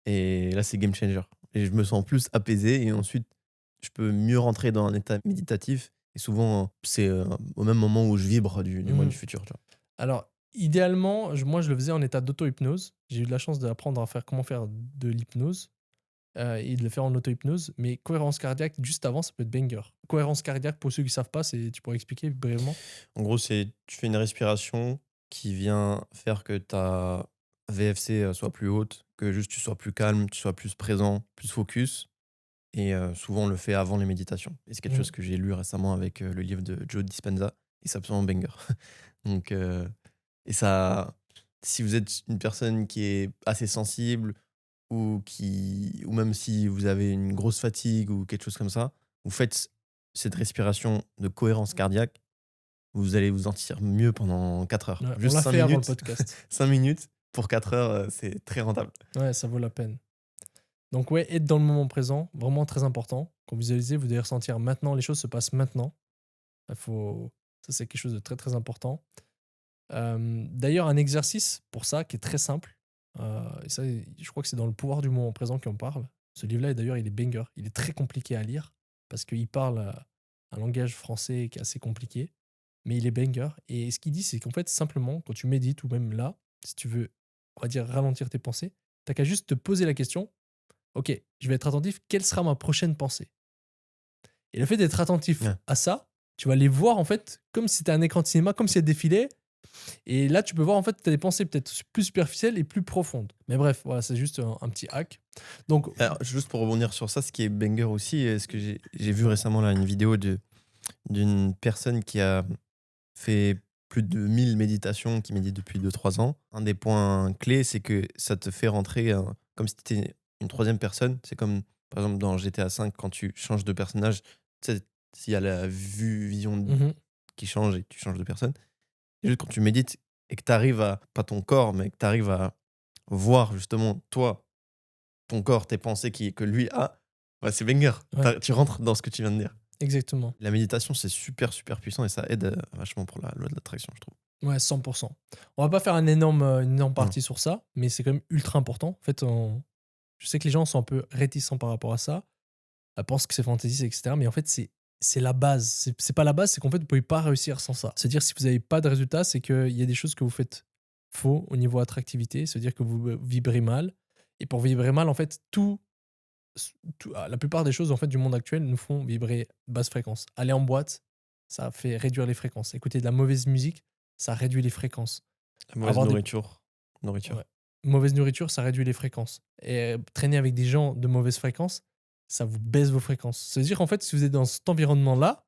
et là, c'est game changer, et je me sens plus apaisé, et ensuite, je peux mieux rentrer dans un état méditatif, et souvent, c'est, au même moment où je vibre du moi Mmh. du futur, tu vois? Alors, idéalement, moi, je le faisais en état d'auto-hypnose. J'ai eu de la chance d'apprendre à faire comment faire de l'hypnose et de le faire en auto-hypnose. Mais cohérence cardiaque, juste avant, ça peut être banger. Cohérence cardiaque, pour ceux qui ne savent pas, tu pourrais expliquer brièvement. En gros, c'est tu fais une respiration qui vient faire que ta VFC, soit plus haute, que juste tu sois plus calme, tu sois plus présent, plus focus. Et souvent, on le fait avant les méditations. Et c'est quelque Mmh. chose que j'ai lu récemment avec, le livre de Joe Dispenza, et c'est absolument banger. Donc et ça, si vous êtes une personne qui est assez sensible, ou même si vous avez une grosse fatigue ou quelque chose comme ça, vous faites cette respiration de cohérence cardiaque, vous allez vous sentir mieux pendant 4 heures. Ouais, on Juste l'a 5 fait avant le minutes, podcast. 5 minutes pour 4 heures, c'est très rentable. Ouais, ça vaut la peine. Donc, ouais, être dans le moment présent, vraiment très important. Quand vous visualisez, vous devez ressentir maintenant, les choses se passent maintenant. Il faut... Ça, c'est quelque chose de très, très important. D'ailleurs, un exercice pour ça qui est très simple, et ça, je crois que c'est dans Le pouvoir du moment présent qu'on parle. Ce livre-là, et d'ailleurs, il est banger. Il est très compliqué à lire parce qu'il parle un langage français qui est assez compliqué, mais il est banger. Et ce qu'il dit, c'est qu'en fait, simplement, quand tu médites ou même là, si tu veux, on va dire, ralentir tes pensées, t'as qu'à juste te poser la question, ok, je vais être attentif, quelle sera ma prochaine pensée? Et le fait d'être attentif Ouais. à ça, tu vas les voir en fait comme si c'était un écran de cinéma, comme si elles défilaient. Et là, tu peux voir en fait, tu as des pensées peut-être plus superficielles et plus profondes. Mais bref, voilà, c'est juste un petit hack. Donc, Alors, juste pour rebondir sur ça, ce qui est banger aussi, ce que j'ai vu récemment là, une vidéo d'une personne qui a fait plus de 1000 méditations, qui médite depuis 2 3 ans. Un des points clés, c'est que ça te fait rentrer comme si tu étais une troisième personne. C'est comme, par exemple, dans GTA 5, quand tu changes de personnage, tu sais, s'il y a la vision mhm, qui change et que tu changes de personne. Et juste quand tu médites et que tu arrives à, pas ton corps, mais que tu arrives à voir justement toi, ton corps, tes pensées que lui a, ouais, c'est banger. ouais, Tu rentres dans ce que tu viens de dire. exactement. La méditation, c'est super, super puissant et ça aide vachement pour la loi de l'attraction, je trouve. Ouais, 100%. On va pas faire une énorme Non. partie sur ça, mais c'est quand même ultra important. En fait, je sais que les gens sont un peu réticents par rapport à ça. Pensent que c'est fantaisiste, etc. Mais en fait, c'est la base. C'est pas la base, c'est qu'en fait, vous pouvez pas réussir sans ça. C'est-à-dire, si vous n'avez pas de résultat, c'est qu'il y a des choses que vous faites faux au niveau attractivité. C'est-à-dire que vous vibrez mal. Et pour vibrer mal, en fait, la plupart des choses en fait, du monde actuel nous font vibrer basse fréquence. Aller en boîte, ça fait réduire les fréquences. Écouter de la mauvaise musique, ça réduit les fréquences. La mauvaise Avoir des nourriture. Ouais. Mauvaise nourriture, ça réduit les fréquences. Et traîner avec des gens de mauvaise fréquence, ça vous baisse vos fréquences. Ça veut dire qu'en fait, si vous êtes dans cet environnement-là,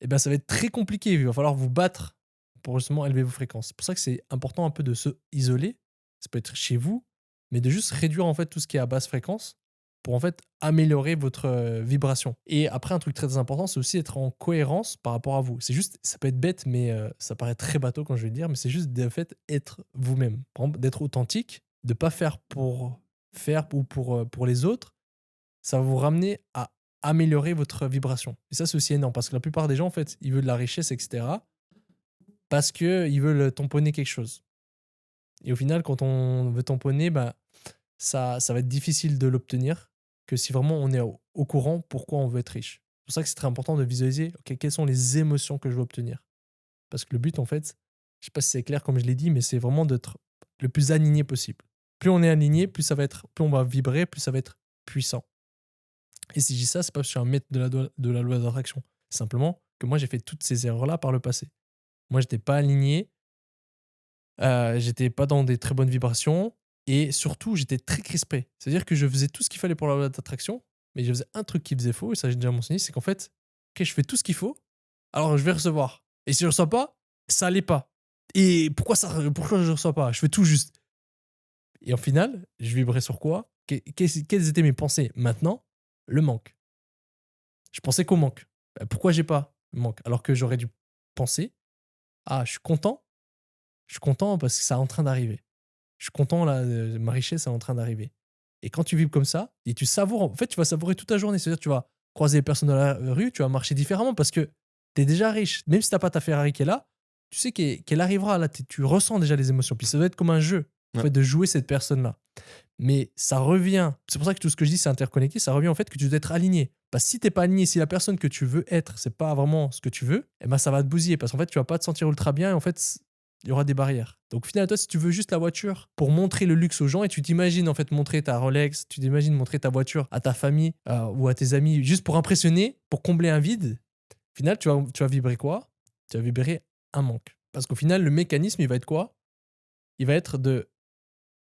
eh ben, ça va être très compliqué. Il va falloir vous battre pour justement élever vos fréquences. C'est pour ça que c'est important un peu de se isoler. Ça peut être chez vous, mais de juste réduire en fait tout ce qui est à basse fréquence pour en fait améliorer votre vibration. Et après, un truc très important, c'est aussi être en cohérence par rapport à vous. C'est juste, ça peut être bête, mais ça paraît très bateau quand je vais le dire, mais c'est juste de fait être vous-même. Par exemple, d'être authentique, de pas faire pour faire ou pour les autres, ça va vous ramener à améliorer votre vibration. Et ça, c'est aussi énorme parce que la plupart des gens, en fait, ils veulent de la richesse, etc. parce qu'ils veulent tamponner quelque chose. Et au final, quand on veut tamponner, bah, ça va être difficile de l'obtenir que si vraiment on est au courant pourquoi on veut être riche. C'est pour ça que c'est très important de visualiser ok, quelles sont les émotions que je veux obtenir. Parce que le but, en fait, je sais pas si c'est clair comme je l'ai dit, mais c'est vraiment d'être le plus aligné possible. Plus on est aligné, plus on va vibrer, plus ça va être puissant. Et si je dis ça, c'est pas parce que je suis un maître de la loi d'attraction. C'est simplement que moi, j'ai fait toutes ces erreurs-là par le passé. Moi, j'étais pas aligné, j'étais pas dans des très bonnes vibrations et surtout, j'étais très crispé. C'est-à-dire que je faisais tout ce qu'il fallait pour la loi d'attraction, mais je faisais un truc qui faisait faux, et ça, j'ai déjà mentionné, c'est qu'en fait, OK, je fais tout ce qu'il faut, alors je vais recevoir. Et si je reçois pas, ça allait pas. Et pourquoi je reçois pas? Je fais tout juste. Et en final, je vibrais sur quoi? Quelles étaient mes pensées? Maintenant, le manque. Je pensais qu'au manque. Pourquoi j'ai pas le manque? Alors que j'aurais dû penser: «Ah, je suis content parce que c'est en train d'arriver. Je suis content là, ma richesse est en train d'arriver». Et quand tu vibres comme ça et tu savoures, en fait, tu vas savourer toute ta journée. C'est-à-dire, tu vas croiser les personnes dans la rue, tu vas marcher différemment parce que tu es déjà riche. Même si tu as pas ta Ferrari qui est là, tu sais qu'elle arrivera là, tu ressens déjà les émotions. Puis ça doit être comme un jeu, en Ouais. fait, de jouer cette personne-là. Mais ça revient, c'est pour ça que tout ce que je dis, c'est interconnecté, ça revient en fait que tu dois être aligné. Parce que si t'es pas aligné, si la personne que tu veux être, c'est pas vraiment ce que tu veux, eh ben ça va te bousiller parce qu'en fait, tu vas pas te sentir ultra bien et en fait, il y aura des barrières. Donc au final, toi, si tu veux juste la voiture pour montrer le luxe aux gens et tu t'imagines en fait montrer ta Rolex, tu t'imagines montrer ta voiture à ta famille ou à tes amis juste pour impressionner, pour combler un vide, au final, tu vas vibrer quoi? Tu vas vibrer un manque. Parce qu'au final, le mécanisme, il va être quoi? Il va être de,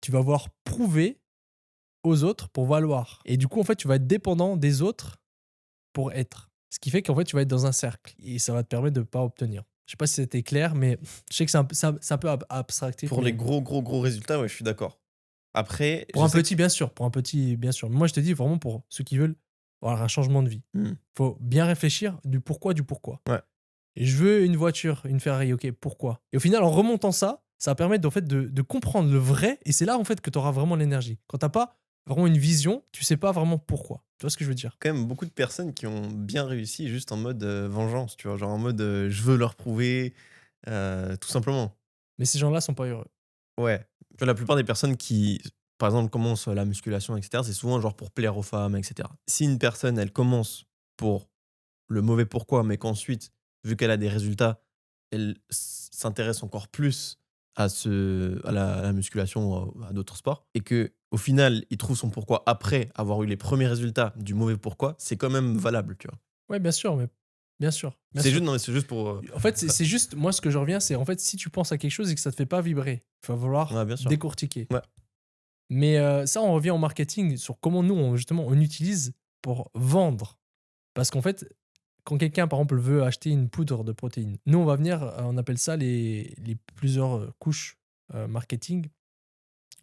tu vas voir prouver aux autres pour valoir. Et du coup, en fait, tu vas être dépendant des autres pour être. Ce qui fait qu'en fait, tu vas être dans un cercle et ça va te permettre de ne pas obtenir. Je sais pas si c'était clair, mais je sais que c'est un peu abstractif. Pour les Mais gros, gros, gros résultats, ouais, je suis d'accord. Après, pour je un sais que. petit, bien sûr. Pour un petit, bien sûr. Mais moi, je te dis vraiment pour ceux qui veulent avoir un changement de vie. Hmm. Faut bien réfléchir du pourquoi, du pourquoi. Ouais. Et je veux une voiture, une Ferrari, ok, pourquoi? Et au final, en remontant ça, ça va permettre en fait, de comprendre le vrai. Et c'est là en fait que tu auras vraiment l'énergie. Quand t'as pas vraiment une vision, tu sais pas vraiment pourquoi. Tu vois ce que je veux dire? Quand même beaucoup de personnes qui ont bien réussi juste en mode vengeance, tu vois, genre en mode je veux leur prouver, tout simplement. Mais ces gens-là sont pas heureux. Ouais. Tu vois, la plupart des personnes qui, par exemple, commencent la musculation, etc., c'est souvent genre pour plaire aux femmes, etc. Si une personne, elle commence pour le mauvais pourquoi, mais qu'ensuite, vu qu'elle a des résultats, elle s'intéresse encore plus à la musculation ou à d'autres sports, et que au final, il trouve son pourquoi après avoir eu les premiers résultats du mauvais pourquoi, c'est quand même valable, tu vois. Ouais, bien sûr, mais bien sûr, bien C'est sûr. juste, non, mais c'est juste pour. En fait, c'est juste, moi, ce que je reviens, c'est en fait, si tu penses à quelque chose et que ça te fait pas vibrer, il va falloir Ouais, bien sûr. décortiquer. Ouais. Mais ça, on revient au marketing sur comment nous, justement, on utilise pour vendre. Parce qu'en fait, quand quelqu'un, par exemple, veut acheter une poudre de protéines, nous, on va venir, on appelle ça les plusieurs couches marketing.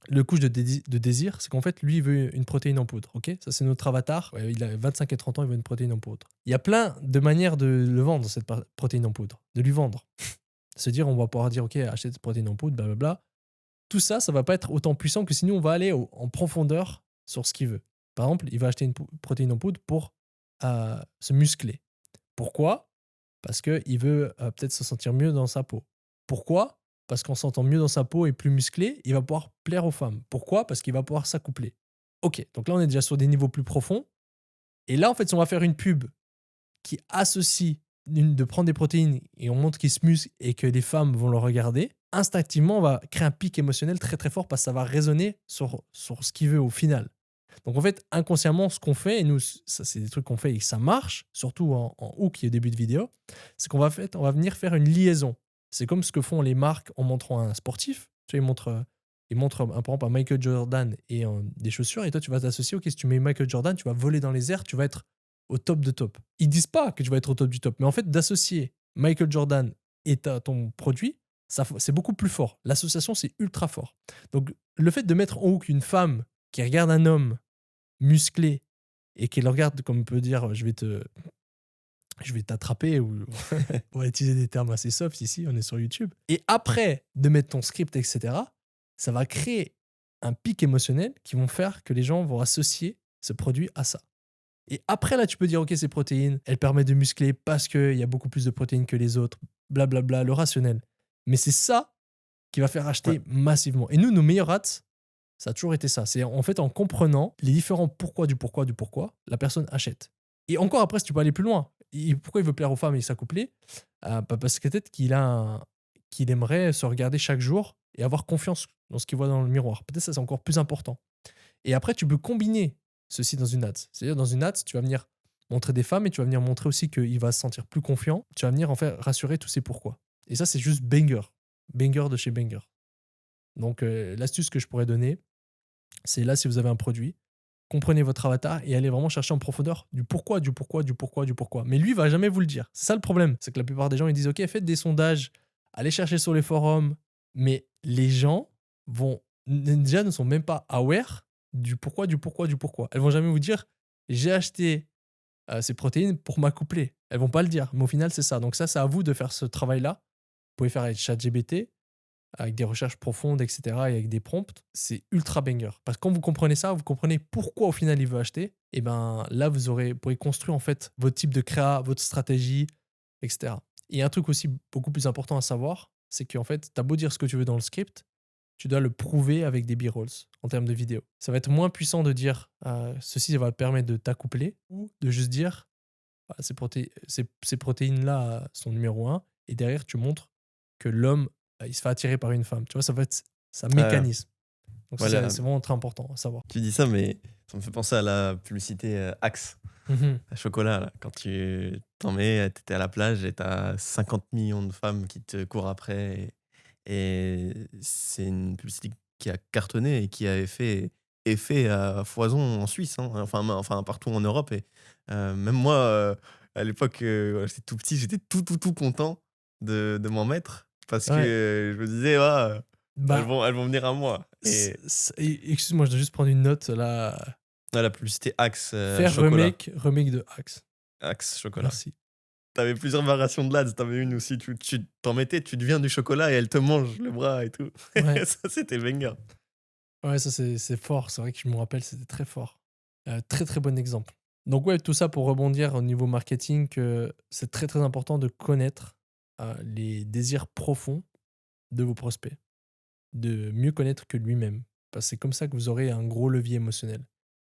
Le couche de désir, c'est qu'en fait, lui, il veut une protéine en poudre. Ok, ça, c'est notre avatar. Ouais, il a 25 et 30 ans, il veut une protéine en poudre. Il y a plein de manières de le vendre, cette protéine en poudre, de lui vendre. Se dire, on va pouvoir dire, ok, achète cette protéine en poudre, blablabla. Tout ça, ça va pas être autant puissant que si nous, on va aller en profondeur sur ce qu'il veut. Par exemple, il va acheter une protéine en poudre pour se muscler. Pourquoi? Parce qu'il veut peut-être se sentir mieux dans sa peau. Pourquoi? Parce qu'en se sentant mieux dans sa peau et plus musclé, il va pouvoir plaire aux femmes. Pourquoi? Parce qu'il va pouvoir s'accoupler. Ok, donc là on est déjà sur des niveaux plus profonds. Et là, en fait, si on va faire une pub qui associe de prendre des protéines et on montre qu'il se muscle et que les femmes vont le regarder, instinctivement, on va créer un pic émotionnel très très fort parce que ça va résonner sur ce qu'il veut au final. Donc en fait, inconsciemment, ce qu'on fait, et nous, ça c'est des trucs qu'on fait et que ça marche, surtout en hook qui est au début de vidéo, c'est on va venir faire une liaison. C'est comme ce que font les marques en montrant un sportif. Tu vois, ils montrent par exemple un Michael Jordan et des chaussures, et toi tu vas t'associer, ok, si tu mets Michael Jordan, tu vas voler dans les airs, tu vas être au top de top. Ils disent pas que tu vas être au top du top, mais en fait, d'associer Michael Jordan et ton produit, c'est beaucoup plus fort. L'association, c'est ultra fort. Donc, le fait de mettre en hook une femme qui regarde un homme musclé et qui le regarde comme on peut dire je vais t'attraper ou on va utiliser des termes assez soft ici, on est sur YouTube. Et après de mettre ton script, etc., ça va créer un pic émotionnel qui vont faire que les gens vont associer ce produit à ça. Et après, là, tu peux dire, OK, ces protéines, elles permettent de muscler parce qu'il y a beaucoup plus de protéines que les autres, blablabla, le rationnel. Mais c'est ça qui va faire Ouais. acheter massivement. Et nous, nos meilleurs ads, ça a toujours été ça. C'est en fait en comprenant les différents pourquoi du pourquoi du pourquoi, la personne achète. Et encore après, si tu peux aller plus loin, pourquoi il veut plaire aux femmes et s'accoupler? Parce que peut-être qu'il aimerait se regarder chaque jour et avoir confiance dans ce qu'il voit dans le miroir. Peut-être ça, c'est encore plus important. Et après, tu peux combiner ceci dans une ads. C'est-à-dire, dans une ads, tu vas venir montrer des femmes et tu vas venir montrer aussi qu'il va se sentir plus confiant. Tu vas venir en fait rassurer tous ses pourquoi. Et ça, c'est juste banger. Banger de chez banger. Donc, l'astuce que je pourrais donner, c'est là, si vous avez un produit, comprenez votre avatar et allez vraiment chercher en profondeur du pourquoi, du pourquoi, du pourquoi, du pourquoi. Mais lui, il va jamais vous le dire. C'est ça le problème. C'est que la plupart des gens, ils disent, OK, faites des sondages, allez chercher sur les forums. Mais les gens déjà ne sont même pas aware du pourquoi, du pourquoi, du pourquoi. Elles vont jamais vous dire, j'ai acheté ces protéines pour m'accoupler. Elles vont pas le dire. Mais au final, c'est ça. Donc ça, c'est à vous de faire ce travail-là. Vous pouvez faire avec ChatGPT, avec des recherches profondes, etc., et avec des prompts, c'est ultra banger. Parce que quand vous comprenez ça, vous comprenez pourquoi au final il veut acheter, et ben là, pourrez construire en fait votre type de créa, votre stratégie, etc. Et un truc aussi beaucoup plus important à savoir, c'est qu'en fait, tu as beau dire ce que tu veux dans le script, tu dois le prouver avec des b-rolls en termes de vidéo. Ça va être moins puissant de dire ceci va te permettre de t'accoupler ou de juste dire voilà, ces protéines-là sont numéro un, et derrière, tu montres que l'homme, il se fait attirer par une femme. Tu vois, ça va être un Ouais, mécanisme. Donc ça, voilà. c'est vraiment très important à savoir. Tu dis ça, mais ça me fait penser à la publicité Axe, Mhm. à chocolat. Là. Quand tu t'en mets, t'étais à la plage et t'as 50 millions de femmes qui te courent après. Et c'est une publicité qui a cartonné et qui avait fait effet à foison en Suisse, hein, enfin partout en Europe. Et même moi, à l'époque, j'étais tout petit, j'étais tout content de m'en mettre parce que Ouais. je me disais, ah, Bah, elles vont venir à moi. Et excuse-moi, je dois juste prendre une note là. là, la publicité Axe Faire chocolat. remake de Axe. Axe chocolat. Merci. T'avais plusieurs variations de lads. T'avais une aussi, tu t'en mettais, tu deviens du chocolat et elle te mange le bras et tout. Ouais, Ça, c'était banger. ouais, ça c'est fort. C'est vrai que je me rappelle, c'était très fort. Très très bon exemple. Donc ouais, tout ça pour rebondir au niveau marketing, que c'est très très important de connaître les désirs profonds de vos prospects, de mieux connaître que lui-même. Parce que c'est comme ça que vous aurez un gros levier émotionnel.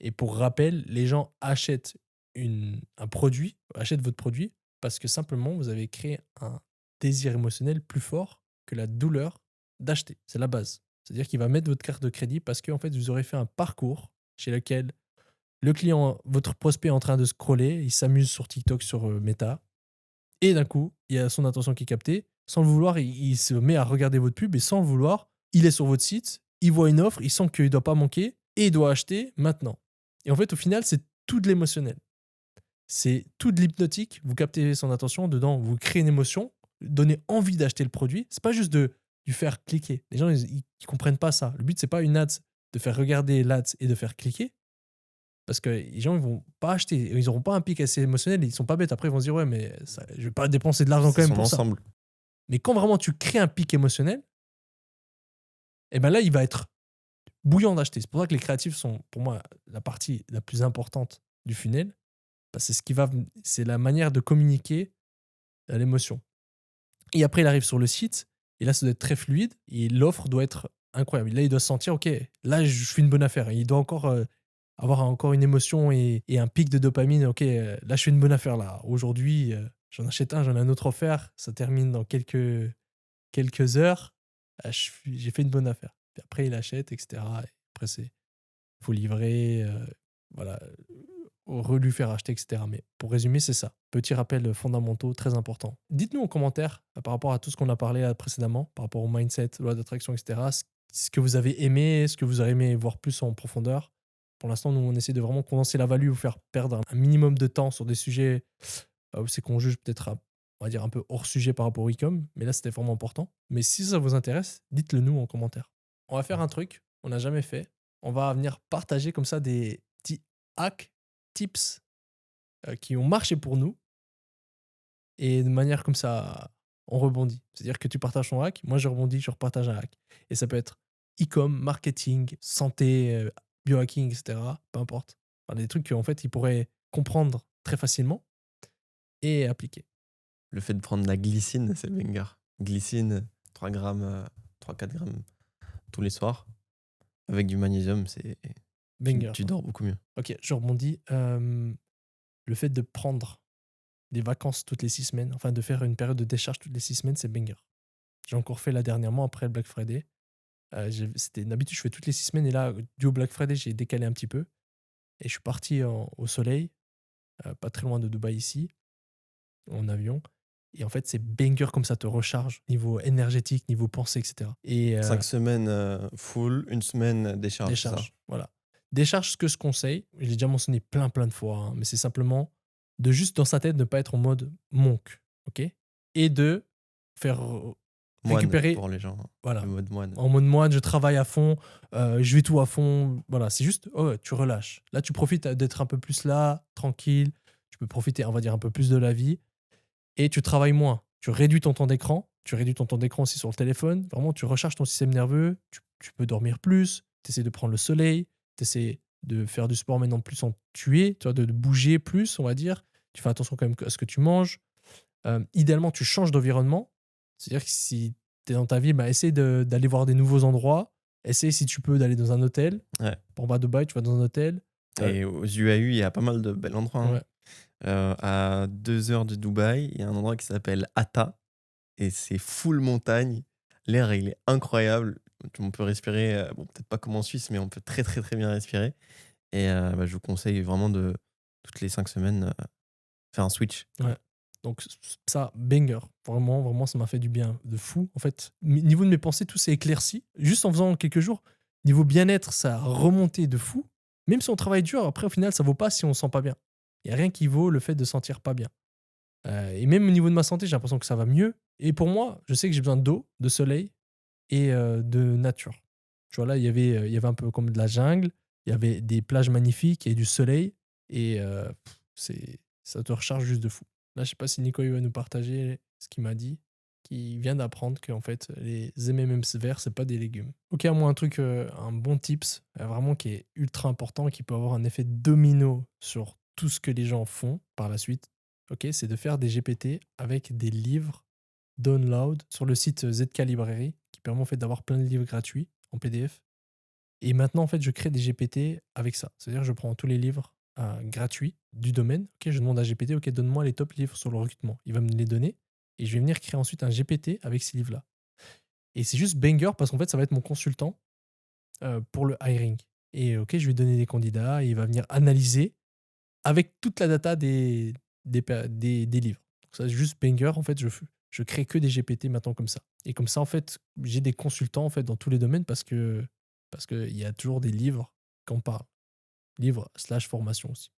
Et pour rappel, les gens achètent un produit, achètent votre produit, parce que simplement vous avez créé un désir émotionnel plus fort que la douleur d'acheter. C'est la base. C'est-à-dire qu'il va mettre votre carte de crédit parce qu'en fait, vous aurez fait un parcours chez lequel Le client, votre prospect est en train de scroller, il s'amuse sur TikTok, sur Meta, et d'un coup, il y a son attention qui est captée. Sans le vouloir, il se met à regarder votre pub et sans le vouloir, il est sur votre site, il voit une offre, il sent qu'il ne doit pas manquer et il doit acheter maintenant. Et en fait, au final, c'est tout de l'émotionnel. C'est tout de l'hypnotique. Vous captez son attention dedans, vous créez une émotion, donnez envie d'acheter le produit. C'est pas juste de lui faire cliquer. Les gens, ils comprennent pas ça. Le but, c'est pas une ads de faire regarder l'ads et de faire cliquer. Parce que les gens, ils vont pas acheter. Ils auront pas un pic assez émotionnel. Ils sont pas bêtes. Après, ils vont se dire, ouais, mais ça, je vais pas dépenser de l'argent quand C'est même son pour ça. ensemble. Mais quand vraiment tu crées un pic émotionnel, et ben là, il va être bouillant d'acheter. C'est pour ça que les créatifs sont, pour moi, la partie la plus importante du funnel. Parce que c'est la manière de communiquer l'émotion. Et après, il arrive sur le site. Et là, ça doit être très fluide. Et l'offre doit être incroyable. Là, il doit se sentir, OK, là, je fais une bonne affaire. Et il doit encore avoir encore une émotion et un pic de dopamine. OK, là, je fais une bonne affaire. Là. Aujourd'hui, j'en achète un, j'en ai un autre offert. Ça termine dans quelques heures. J'ai fait une bonne affaire. Puis après, il achète, etc. Et après, il faut livrer. Voilà, lui faire acheter, etc. Mais pour résumer, c'est ça. Petits rappels fondamentaux, très importants. Dites-nous en commentaire, par rapport à tout ce qu'on a parlé là précédemment, par rapport au mindset, loi d'attraction, etc., ce que vous avez aimé, ce que vous aurez aimé voir plus en profondeur. Pour l'instant, nous, on essaie de vraiment condenser la value, vous faire perdre un minimum de temps sur des sujets où c'est qu'on juge peut-être, on va dire, un peu hors sujet par rapport au e-com. Mais là, c'était vraiment important. Mais si ça vous intéresse, dites-le nous en commentaire. On va faire un truc qu'on n'a jamais fait. On va venir partager comme ça des petits hacks, tips qui ont marché pour nous. Et de manière comme ça, on rebondit. C'est-à-dire que tu partages ton hack, moi je rebondis, je repartage un hack. Et ça peut être e-com, marketing, santé, biohacking, etc. Peu importe. Enfin, des trucs qu'en fait, ils pourraient comprendre très facilement et appliquer. Le fait de prendre de la glycine, c'est banger. Glycine, 3 grammes, 3-4 grammes tous les soirs. Avec du magnésium, Banger. tu dors beaucoup mieux. Ok, je rebondis. Le fait de prendre des vacances toutes les 6 semaines, enfin de faire une période de décharge toutes les 6 semaines, c'est banger. J'ai encore fait là dernièrement après le Black Friday. C'était d'habitude, je fais toutes les 6 semaines et là, dû au Black Friday, j'ai décalé un petit peu. Et je suis parti au soleil, pas très loin de Dubaï ici, en avion. Et en fait, c'est banger comme ça te recharge, niveau énergétique, niveau pensée, etc. Et 5 semaines full, 1 semaine décharge, c'est ça? décharge, voilà. Décharge, ce que je conseille, je l'ai déjà mentionné plein de fois, hein, mais c'est simplement de juste dans sa tête ne pas être en mode monk, ok? Et de faire Moine récupérer, pour les gens, voilà, le mode moine. en mode moine, je travaille à fond, je vais tout à fond. Voilà, c'est juste, oh, tu relâches. Là, tu profites d'être un peu plus là, tranquille. Tu peux profiter, on va dire, un peu plus de la vie. Et tu travailles moins. Tu réduis ton temps d'écran. Tu réduis ton temps d'écran aussi sur le téléphone. Vraiment, tu recharges ton système nerveux. Tu peux dormir plus. Tu essaies de prendre le soleil. Tu essaies de faire du sport maintenant plus en tuer, tu vois, de bouger plus, on va dire. Tu fais attention quand même à ce que tu manges. Idéalement, tu changes d'environnement. C'est-à-dire que si tu es dans ta vie, bah, essaie d'aller voir des nouveaux endroits. Essaie, si tu peux, d'aller dans un hôtel. Ouais. Pour bas Dubaï, tu vas dans un hôtel. Et aux UAE, il y a pas mal de bels endroits. Hein. Ouais. À 2 heures de Dubaï, il y a un endroit qui s'appelle Atta. Et c'est full montagne. L'air, il est incroyable. On peut respirer, bon, peut-être pas comme en Suisse, mais on peut très, très, très bien respirer. Et je vous conseille vraiment de, toutes les 5 semaines, faire un switch. Ouais. Donc ça, banger. Vraiment, vraiment, ça m'a fait du bien de fou. En fait, niveau de mes pensées, tout s'est éclairci. Juste en faisant quelques jours. Niveau bien-être, ça a remonté de fou. Même si on travaille dur, après, au final, ça vaut pas si on se sent pas bien. Il n'y a rien qui vaut le fait de sentir pas bien. Et même au niveau de ma santé, j'ai l'impression que ça va mieux. Et pour moi, je sais que j'ai besoin d'eau, de soleil et de nature. Tu vois, là, il y avait un peu comme de la jungle, il y avait des plages magnifiques, il y a du soleil, et ça te recharge juste de fou. Là, je sais pas si Nico il va nous partager ce qu'il m'a dit, qui vient d'apprendre qu'en fait, les M&M's verts, c'est pas des légumes. Ok, moi, un truc, un bon tips, vraiment qui est ultra important et qui peut avoir un effet domino sur tout ce que les gens font par la suite, ok, c'est de faire des GPT avec des livres download sur le site ZK Librairie qui permet en fait d'avoir plein de livres gratuits en PDF. Et maintenant, en fait, je crée des GPT avec ça. C'est-à-dire que je prends tous les livres gratuits du domaine. Ok, je demande à GPT, ok, donne-moi les top livres sur le recrutement. Il va me les donner et je vais venir créer ensuite un GPT avec ces livres-là. Et c'est juste banger parce qu'en fait, ça va être mon consultant pour le hiring. Et OK, je vais donner des candidats et il va venir analyser avec toute la data des livres. Donc ça, c'est juste banger. En fait, je crée que des GPT maintenant comme ça. Et comme ça, en fait, j'ai des consultants en fait, dans tous les domaines parce qu'il y a toujours des livres qu'on parle. Livres slash formation aussi.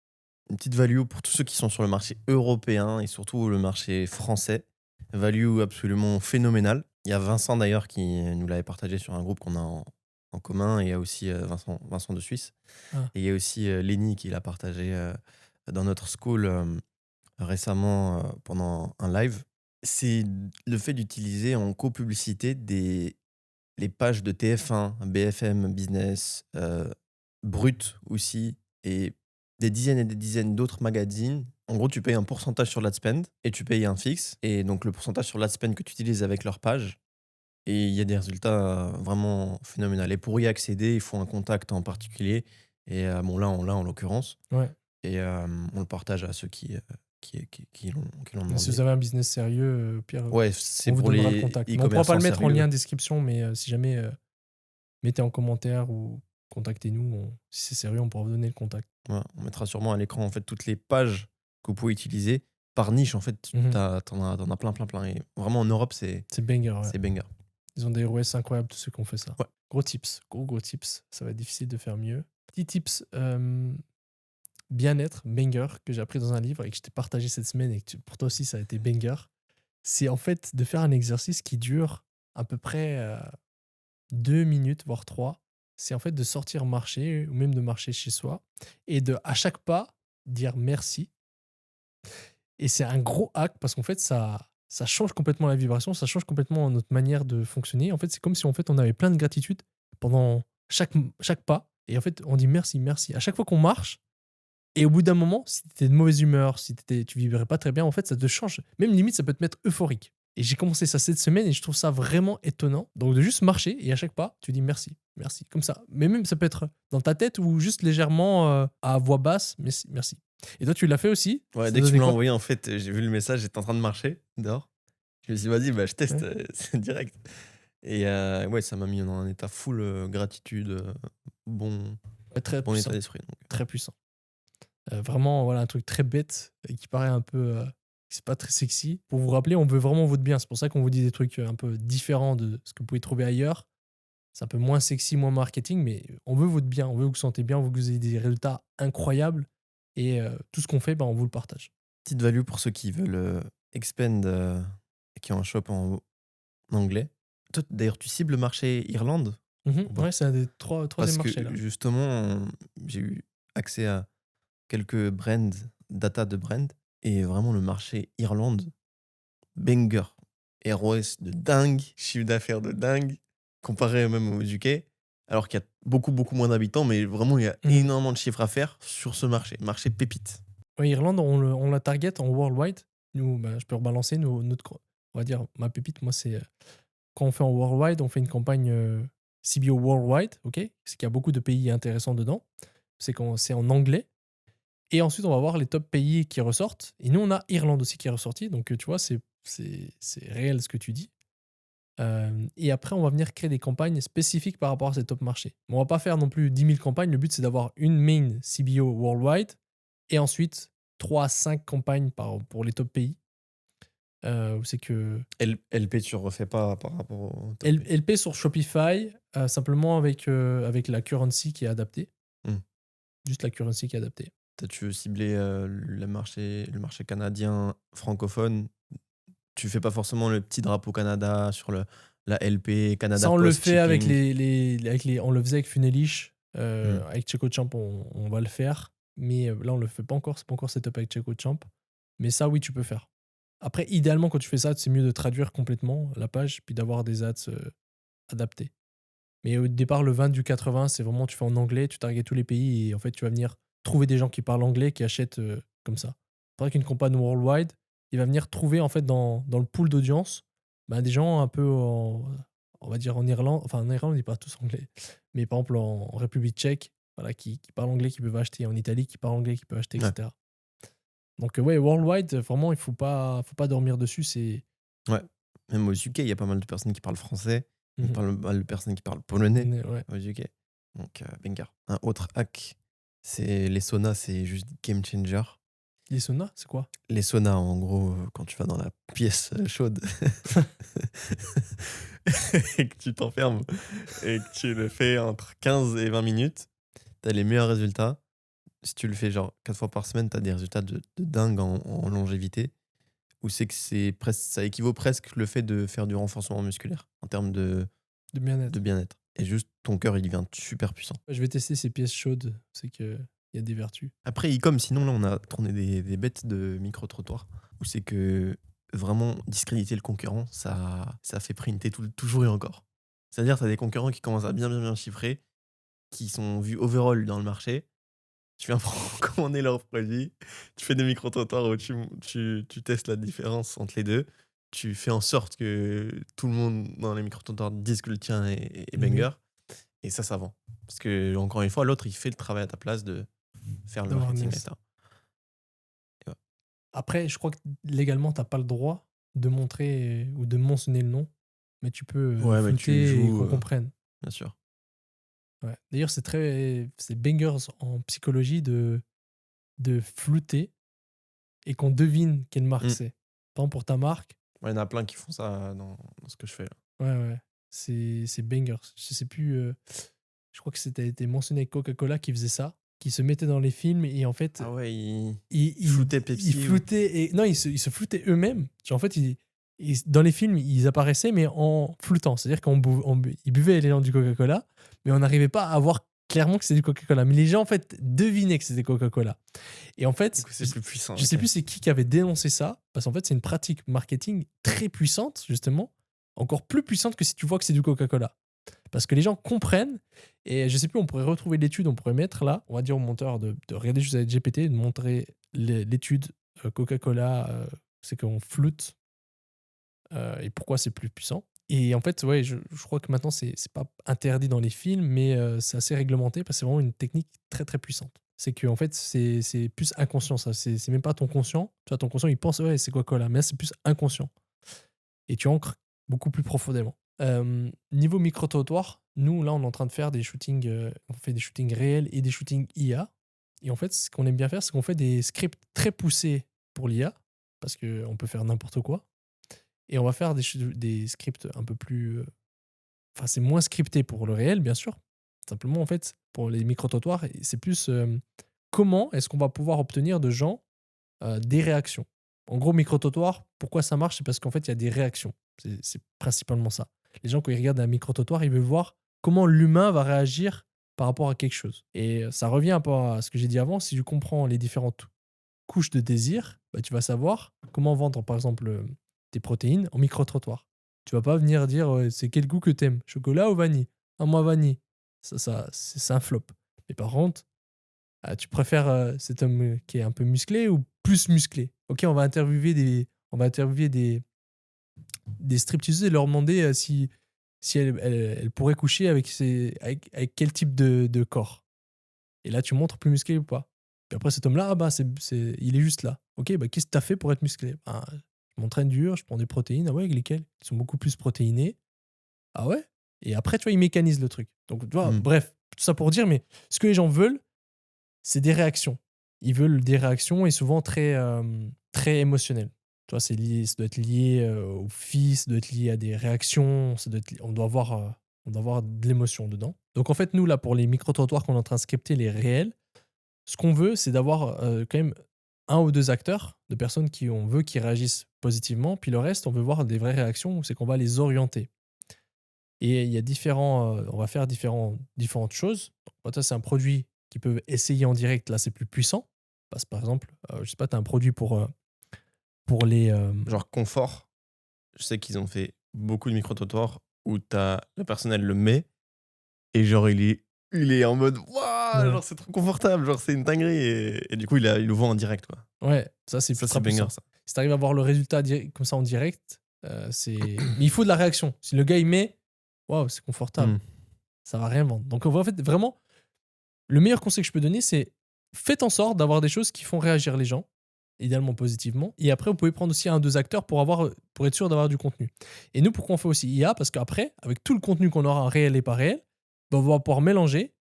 Une petite value pour tous ceux qui sont sur le marché européen et surtout le marché français. Value absolument phénoménale. Il y a Vincent d'ailleurs qui nous l'avait partagé sur un groupe qu'on a en commun. Et il y a aussi Vincent de Suisse. Ah, Et il y a aussi Lenny qui l'a partagé dans notre school récemment pendant un live. C'est le fait d'utiliser en co-publicité les pages de TF1, BFM Business, Brut aussi, et des dizaines d'autres magazines. En gros, tu payes un pourcentage sur l'adspend et tu payes un fixe. Et donc, le pourcentage sur l'adspend que tu utilises avec leur page. Et il y a des résultats vraiment phénoménaux. Et pour y accéder, il faut un contact en particulier. Et bon, là, on l'a en l'occurrence. ouais. Et on le partage à ceux qui l'ont Mais si demandé. vous avez un business sérieux, au pire, Ouais, on c'est vous pour donnera le les contact. Mais on pourra pas e-commerçants le mettre en sérieux. lien en description, mais si jamais, mettez en commentaire ou contactez-nous. Si c'est sérieux, on pourra vous donner le contact. Ouais, on mettra sûrement à l'écran en fait toutes les pages que vous pouvez utiliser par niche. En fait, Mhm. t'en as plein, plein, plein. Et vraiment en Europe, c'est C'est banger, ouais. c'est banger. Ils ont des ROS incroyables, tous ceux qui ont fait ça. Ouais. Gros tips, gros tips. Ça va être difficile de faire mieux. Petit tips bien-être, banger, que j'ai appris dans un livre et que je t'ai partagé cette semaine et que pour toi aussi, ça a été banger. C'est en fait de faire un exercice qui dure à peu près 2 minutes, voire 3. C'est en fait de sortir marcher ou même de marcher chez soi et de, à chaque pas, dire merci. Et c'est un gros hack parce qu'en fait, ça change complètement la vibration, ça change complètement notre manière de fonctionner. En fait, c'est comme si en fait, on avait plein de gratitude pendant chaque pas. Et en fait, on dit merci, merci. À chaque fois qu'on marche, et au bout d'un moment, si tu étais de mauvaise humeur, si tu vibrais pas très bien, en fait, ça te change. Même limite, ça peut te mettre euphorique. Et j'ai commencé ça cette semaine et je trouve ça vraiment étonnant. Donc, de juste marcher et à chaque pas, tu dis merci, merci, comme ça. Mais même, ça peut être dans ta tête ou juste légèrement à voix basse, merci, merci. Et toi, tu l'as fait aussi? Ouais, Ça dès que tu donnait me l'as quoi? envoyé, en fait, j'ai vu le message, j'étais en train de marcher dehors. Je me suis dit, vas-y, bah, je teste, Ouais. c'est direct. Et ouais, ça m'a mis dans un état full gratitude, bon, Ouais, très bon état puissant, d'esprit. Donc. très puissant. Vraiment, voilà, un truc très bête et qui paraît un peu. C'est pas très sexy. Pour vous rappeler, on veut vraiment votre bien. C'est pour ça qu'on vous dit des trucs un peu différents de ce que vous pouvez trouver ailleurs. C'est un peu moins sexy, moins marketing, mais on veut votre bien. On veut que vous vous sentez bien, on veut que vous ayez des résultats incroyables. Et tout ce qu'on fait, ben, on vous le partage. Petite value pour ceux qui veulent expand et qui ont un shop en anglais. Toi, d'ailleurs, tu cibles le marché Irlande ou pas? Ouais, c'est un des troisième Parce que marchés là. justement, j'ai eu accès à quelques brands, data de brands, et vraiment le marché Irlande, banger. ROS de dingue, chiffre d'affaires de dingue, comparé même au UK, alors qu'il y a beaucoup, beaucoup moins d'habitants, mais vraiment, il y a Mhm. énormément de chiffres à faire sur ce marché pépite. Ouais, Irlande, on la target en worldwide. Nous, ben, je peux rebalancer on va dire, ma pépite, moi, c'est quand on fait en worldwide, on fait une campagne CBO worldwide, ok? C'est qu'il y a beaucoup de pays intéressants dedans. C'est en anglais. Et ensuite, on va voir les top pays qui ressortent. Et nous, on a Irlande aussi qui est ressorti. Donc, tu vois, c'est réel ce que tu dis. Et après, on va venir créer des campagnes spécifiques par rapport à ces top marchés. Mais on va pas faire non plus 10 000 campagnes. Le but, c'est d'avoir une main CBO worldwide et ensuite 3 à 5 campagnes pour les top pays. C'est que LP, tu refais pas par rapport au top. LP sur Shopify, simplement avec la currency qui est adaptée. Hmm. Juste la currency qui est adaptée. Toi, tu veux cibler le marché canadien francophone. Tu fais pas forcément le petit drapeau Canada sur la LP, Canada Ça, on le Post fait avec Shipping. on le faisait avec Funelish. Hmm. Avec ChecoChamp, on va le faire. Mais là, on le fait pas encore. C'est pas encore setup avec ChecoChamp. Mais ça, oui, tu peux faire. Après, idéalement, quand tu fais ça, c'est mieux de traduire complètement la page puis d'avoir des ads adaptés. Mais au départ, le 20 du 80, c'est vraiment, tu fais en anglais, tu targetes tous les pays et en fait, tu vas venir trouver des gens qui parlent anglais qui achètent comme ça. C'est vrai qu'une campagne worldwide, il va venir trouver en fait dans le pool d'audience ben, des gens un peu on va dire en Irlande, enfin en Irlande, on dit pas tous anglais, mais par exemple en République tchèque, voilà, qui parlent anglais, qui peuvent acheter, en Italie, qui parlent anglais, qui peuvent acheter, Ouais. etc. Donc ouais, worldwide, vraiment, il faut pas dormir dessus, c'est. Ouais. Même aux UK, il y a pas mal de personnes qui parlent français, Mhm. pas mal de personnes qui parlent polonais Ouais. aux UK. Donc, banger. Un autre hack, c'est les saunas, c'est juste game changer. Les saunas, c'est quoi? Les saunas, en gros, quand tu vas dans la pièce chaude et que tu t'enfermes et que tu le fais entre 15 et 20 minutes, tu as les meilleurs résultats. Si tu le fais genre 4 fois par semaine, tu as des résultats de dingue en longévité. Ou c'est que ça équivaut presque le fait de faire du renforcement musculaire en termes De bien-être. de bien-être. Et juste ton cœur, il devient super puissant. Je vais tester ces pièces chaudes. C'est qu'il y a des vertus. Après, comme sinon, là, on a tourné des bêtes de micro-trottoirs où c'est que vraiment discréditer le concurrent, ça fait printer toujours et encore. C'est-à-dire, tu as des concurrents qui commencent à bien chiffrer, qui sont vus overall dans le marché. Tu viens commander leurs produits, tu fais des micro-trottoirs où tu testes la différence entre les deux. Tu fais en sorte que tout le monde dans les micro-trottoirs dise que le tien est banger. Et ça vend. Parce que, encore une fois, l'autre, il fait le travail à ta place de faire le marketing. D'awareness. Après, je crois que légalement, tu n'as pas le droit de montrer ou de mentionner le nom, mais tu peux Ouais, mais tu flouter et joues, qu'on comprenne. bien sûr. Ouais. D'ailleurs, c'est bangers en psychologie de flouter et qu'on devine quelle marque c'est. Par exemple, pour ta marque, Ouais, il y en a plein qui font ça dans ce que je fais là. ouais, c'est bangers. Je sais plus, je crois que c'était été mentionné avec Coca-Cola qui faisait ça, qui se mettait dans les films et en fait, Ah ouais, ils floutaient Pepsi. ils floutaient et non, ils se floutaient eux-mêmes. Genre, en fait, dans les films, ils apparaissaient mais en floutant. C'est-à-dire ils buvaient l'élan du Coca-Cola, mais on n'arrivait pas à voir clairement que c'était du Coca-Cola. Mais les gens, en fait, devinaient que c'était Coca-Cola. Et en fait, Du coup, c'est plus puissant. je sais plus c'est qui avait dénoncé ça, parce qu'en fait, c'est une pratique marketing très puissante, justement, encore plus puissante que si tu vois que c'est du Coca-Cola. Parce que les gens comprennent, et je sais plus, on pourrait retrouver l'étude, on pourrait mettre là, on va dire au monteur de regarder juste avec GPT, de montrer l'étude Coca-Cola, c'est qu'on floute, et pourquoi c'est plus puissant. Et en fait, ouais, je crois que maintenant, c'est pas interdit dans les films, mais c'est assez réglementé parce que c'est vraiment une technique très très puissante. C'est que en fait, c'est plus inconscient, ça. C'est même pas ton conscient. Tu vois, ton conscient, il pense, ouais, c'est Coca-Cola, mais là, c'est plus inconscient. Et tu ancres beaucoup plus profondément. Niveau micro-trottoir, nous, là, on est en train de faire des shootings, on fait des shootings réels et des shootings IA. Et en fait, ce qu'on aime bien faire, c'est qu'on fait des scripts très poussés pour l'IA, parce qu'on peut faire n'importe quoi. Et on va faire des scripts un peu plus. Enfin, c'est moins scripté pour le réel, bien sûr. Simplement, en fait, pour les micro-trottoirs, c'est plus comment est-ce qu'on va pouvoir obtenir de gens des réactions. En gros, micro-trottoir, pourquoi ça marche? C'est parce qu'en fait, il y a des réactions. C'est principalement ça. Les gens, quand ils regardent un micro-trottoir, ils veulent voir comment l'humain va réagir par rapport à quelque chose. Et ça revient un peu à ce que j'ai dit avant. Si tu comprends les différentes couches de désir, bah, tu vas savoir comment vendre, par exemple, tes protéines en micro-trottoir. Tu vas pas venir dire c'est quel goût que t'aimes, chocolat ou vanille? Ah, moi, vanille. C'est un flop. Mais par contre, tu préfères cet homme qui est un peu musclé ou plus musclé? Ok, on va interviewer des stripteaseuses et leur demander si elles pourraient coucher avec quel type de corps. Et là, tu montres plus musclé ou pas. Puis après, cet homme-là, ah bah, il est juste là. Ok, bah, qu'est-ce que tu as fait pour être musclé? Bah, je m'entraîne dur, je prends des protéines. Ah ouais, avec lesquelles? Ils sont beaucoup plus protéinés. Ah ouais? Et après, tu vois, ils mécanisent le truc. Donc, tu vois, bref, tout ça pour dire, mais ce que les gens veulent, c'est des réactions. Ils veulent des réactions et souvent très émotionnelles. Tu vois, ça doit être lié au fils, ça doit être lié à des réactions, on doit avoir de l'émotion dedans. Donc en fait, nous, là, pour les micro-trottoirs qu'on est en train de scripter, les réels, ce qu'on veut, c'est d'avoir quand même un ou deux acteurs, de personnes on veut qui réagissent positivement, puis le reste, on veut voir des vraies réactions, c'est qu'on va les orienter. Et il y a on va faire différentes choses. Toi, c'est un produit qu'ils peuvent essayer en direct, là, c'est plus puissant. Parce que par exemple, je sais pas, tu as un produit pour les. Genre confort, je sais qu'ils ont fait beaucoup de micro-trottoirs où la personne, elle le met et genre, il est en mode waouh, Ouais. genre, c'est trop confortable, genre, c'est une dinguerie. Et du coup, il le voit en direct, quoi. Ouais, ça, c'est Ça, ultra c'est banger, puissant. ça. Si tu arrives à voir le résultat comme ça en direct, mais il faut de la réaction. Si le gars, il met, waouh, c'est confortable, ça va rien vendre. Donc, en fait, vraiment, le meilleur conseil que je peux donner, c'est faites en sorte d'avoir des choses qui font réagir les gens, idéalement positivement. Et après, vous pouvez prendre aussi un ou deux acteurs pour être sûr d'avoir du contenu. Et nous, pourquoi on fait aussi IA? Parce qu'après, avec tout le contenu qu'on aura réel et pas réel, ben, on va pouvoir mélanger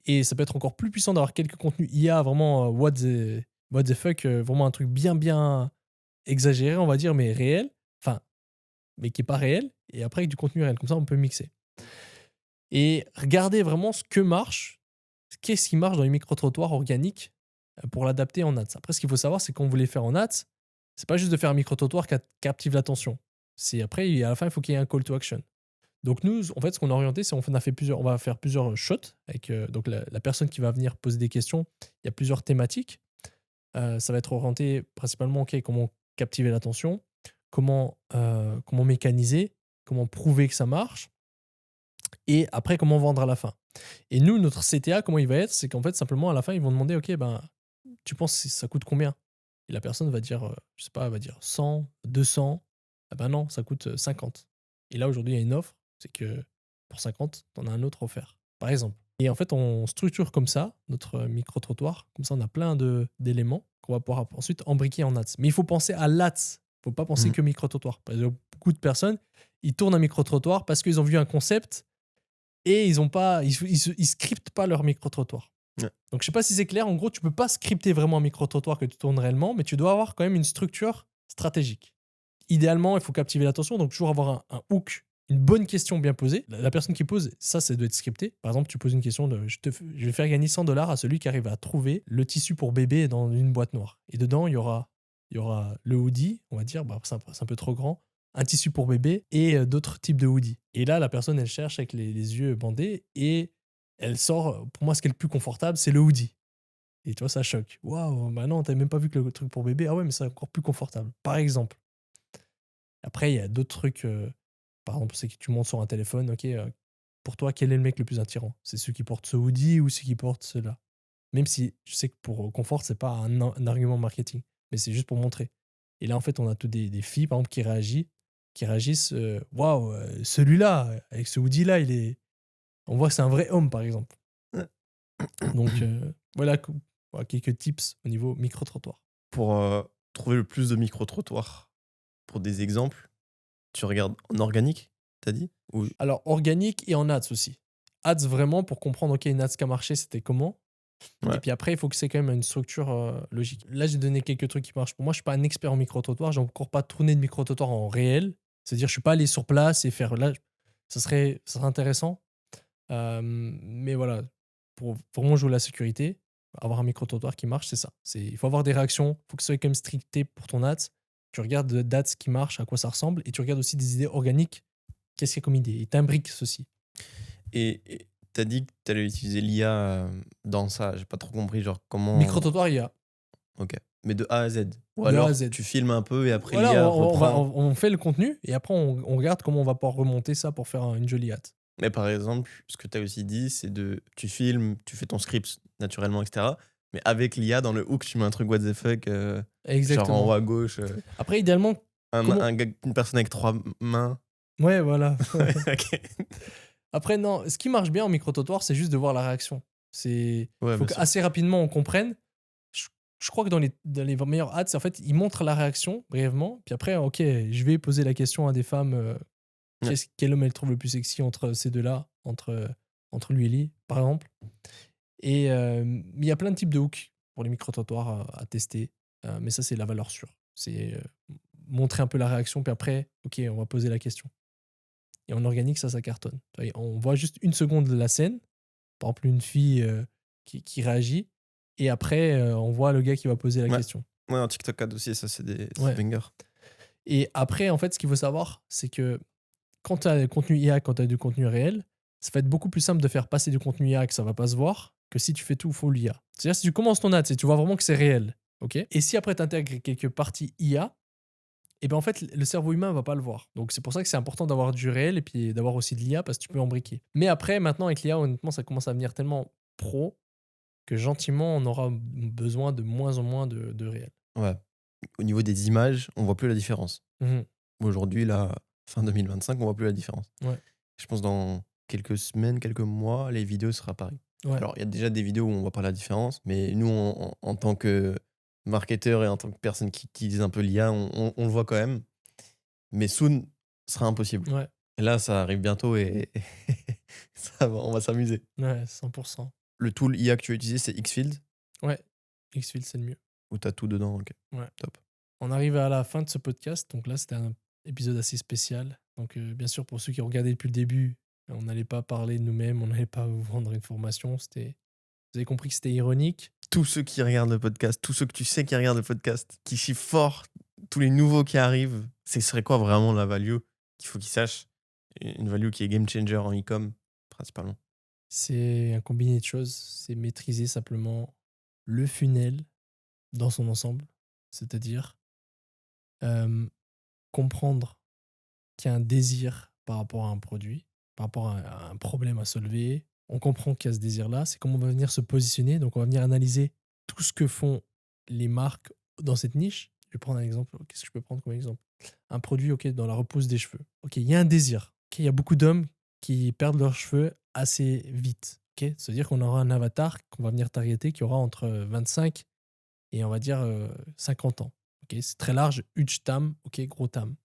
Et ça peut être encore plus puissant d'avoir quelques contenus IA vraiment what the fuck, vraiment un truc bien, bien exagéré, on va dire, mais réel. Enfin, mais qui est pas réel. Et après, avec du contenu réel. Comme ça, on peut mixer. Et regarder vraiment ce que marche, qu'est-ce qui marche dans les micro-trottoirs organiques pour l'adapter en ads. Après, ce qu'il faut savoir, c'est qu'on voulait faire en ads, c'est pas juste de faire un micro-trottoir qui captive l'attention. C'est après, à la fin, il faut qu'il y ait un call to action. Donc nous, en fait, ce qu'on a orienté, c'est on va faire plusieurs shots avec donc la personne qui va venir poser des questions. Il y a plusieurs thématiques. Ça va être orienté principalement, ok, comment captiver l'attention, comment mécaniser, comment prouver que ça marche, et après comment vendre à la fin. Et nous, notre CTA, comment il va être, c'est qu'en fait, simplement à la fin, ils vont demander, ok, ben, tu penses que ça coûte combien? Et la personne va dire, je sais pas, elle va dire 100, 200. Ah ben non, ça coûte 50. Et là, aujourd'hui, il y a une offre, c'est que pour 50, tu en as un autre offert, par exemple. Et en fait, on structure comme ça notre micro-trottoir. Comme ça, on a plein d'éléments qu'on va pouvoir ensuite embriquer en ads. Mais il faut penser à l'ads. Il ne faut pas penser que micro-trottoir. Par exemple, beaucoup de personnes, ils tournent un micro-trottoir parce qu'ils ont vu un concept et ils scriptent pas leur micro-trottoir. Ouais. Donc, je sais pas si c'est clair. En gros, tu peux pas scripter vraiment un micro-trottoir que tu tournes réellement, mais tu dois avoir quand même une structure stratégique. Idéalement, il faut captiver l'attention, donc toujours avoir un hook, une bonne question bien posée. La personne qui pose, ça doit être scripté. Par exemple, tu poses une question de je vais faire gagner $100 à celui qui arrive à trouver le tissu pour bébé dans une boîte noire. Et dedans, il y aura le hoodie, on va dire, bah, c'est un peu trop grand, un tissu pour bébé et d'autres types de hoodie. Et là, la personne, elle cherche avec les yeux bandés et elle sort, pour moi, ce qui est le plus confortable, c'est le hoodie. Et tu vois, ça choque. Waouh, bah non, t'avais même pas vu que le truc pour bébé. Ah ouais, mais c'est encore plus confortable. Par exemple. Après, il y a d'autres trucs. Par exemple, c'est que tu montes sur un téléphone. Ok, pour toi, quel est le mec le plus attirant? C'est ceux qui portent ce hoodie ou ceux qui portent cela? Même si je sais que pour confort, c'est pas un argument marketing, mais c'est juste pour montrer. Et là, en fait, on a tous des filles, par exemple, qui réagissent. Waouh, celui-là, avec ce hoodie-là, on voit que c'est un vrai homme, par exemple. Donc, voilà, voilà quelques tips au niveau micro-trottoir. Pour trouver le plus de micro-trottoirs, pour des exemples, tu regardes en organique, t'as dit? Ou... Alors, organique et en ads aussi. Ads vraiment pour comprendre, ok, une ads qui a marché, c'était comment. Ouais. Et puis après, il faut que c'est quand même une structure logique. Là, j'ai donné quelques trucs qui marchent pour moi. Je suis pas un expert en micro-trottoir. J'ai encore pas tourné de micro-trottoir en réel. C'est-à-dire, je suis pas allé sur place et faire là. Ça serait intéressant. Mais voilà, pour vraiment jouer la sécurité, avoir un micro-trottoir qui marche, c'est ça. Il faut avoir des réactions. Il faut que ce soit quand même stricté pour ton ads. Tu regardes d'ads qui marchent, à quoi ça ressemble. Et tu regardes aussi des idées organiques. Qu'est-ce qu'il y a comme idée? Et t'imbriques ceci. Et t'as dit que t'allais utiliser l'IA dans ça. J'ai pas trop compris, genre comment... Micro-trottoir, il y a Ok. Mais de A à Z. Ou de A à alors, Z. tu filmes un peu et après Voilà, l'IA reprend. on fait le contenu et après on regarde comment on va pouvoir remonter ça pour faire une jolie hâte. Mais par exemple, ce que tu as aussi dit, c'est tu filmes, tu fais ton script naturellement, etc. Mais avec l'IA, dans le hook, tu mets un truc what the fuck, genre en Exactement. haut à gauche, Après, idéalement, une personne avec 3 mains. ouais, voilà. Ok. Après, non, ce qui marche bien en micro-trottoir, c'est juste de voir la réaction. Ouais, Faut bien sûr. qu'assez rapidement on comprenne. Je crois que dans les meilleurs ads, en fait, ils montrent la réaction brièvement. Puis après, ok, je vais poser la question à des femmes Ouais. quel homme elle trouve le plus sexy entre ces deux-là, entre lui et lui, par exemple. Et il y a plein de types de hooks pour les micro-trottoirs à tester. Mais ça, c'est la valeur sûre. C'est montrer un peu la réaction, puis après, ok, on va poser la question. Et en organique, ça cartonne. On voit juste une seconde de la scène, par exemple une fille qui réagit, et après, on voit le gars qui va poser la Ouais. question. Ouais, en TikTok Ad aussi, ça, c'est des Ouais. bangers. Et après, en fait, ce qu'il faut savoir, c'est que quand tu as du contenu IA, quand tu as du contenu réel, ça va être beaucoup plus simple de faire passer du contenu IA que ça va pas se voir que si tu fais tout full IA. C'est-à-dire, si tu commences ton ad, tu vois vraiment que c'est réel. Ok. Et si après tu intègres quelques parties IA, et ben en fait, le cerveau humain va pas le voir. Donc c'est pour ça que c'est important d'avoir du réel et puis d'avoir aussi de l'IA parce que tu peux embriquer. Mais après, maintenant, avec l'IA, honnêtement, ça commence à devenir tellement pro que gentiment, on aura besoin de moins en moins de réel. Ouais. Au niveau des images, on voit plus la différence. Mhm. Aujourd'hui, là, fin 2025, on voit plus la différence. Ouais. Je pense dans quelques semaines, quelques mois, les vidéos seront pareilles. Ouais. Alors, il y a déjà des vidéos où on voit pas la différence, mais nous, en tant que marketeur et en tant que personne qui utilise un peu l'IA, on le voit quand même. Mais soon, ce sera impossible. Ouais. Et là, ça arrive bientôt et on va s'amuser. Ouais, 100%. Le tool IA que tu as utilisé, c'est Xfield? Ouais, Xfield, c'est le mieux. Où tu as tout dedans? OK, Ouais. top. On arrive à la fin de ce podcast. Donc là, c'était un épisode assez spécial. Donc, bien sûr, pour ceux qui ont regardé depuis le début, on n'allait pas parler de nous-mêmes, on n'allait pas vous vendre une formation. Vous avez compris que c'était ironique. Tous ceux qui regardent le podcast, tous ceux que tu sais qui regardent le podcast, qui chiffrent fort, tous les nouveaux qui arrivent, ce serait quoi vraiment la value qu'il faut qu'ils sachent? Une value qui est game changer en e-com, principalement. C'est un combiné de choses. C'est maîtriser simplement le funnel dans son ensemble. C'est-à-dire euh, comprendre qu'il y a un désir par rapport à un produit, par rapport à un problème à soulever. On comprend qu'il y a ce désir-là. C'est comment on va venir se positionner. Donc, on va venir analyser tout ce que font les marques dans cette niche. Je vais prendre un exemple. Qu'est-ce que je peux prendre comme exemple? Un produit, ok, dans la repousse des cheveux. Ok, il y a un désir. Ok, il y a beaucoup d'hommes qui perdent leurs cheveux assez vite. Ok, c'est-à-dire qu'on aura un avatar qu'on va venir targeter qui aura entre 25 et on va dire 50 ans. Ok, c'est très large, huge tam, ok, gros tam.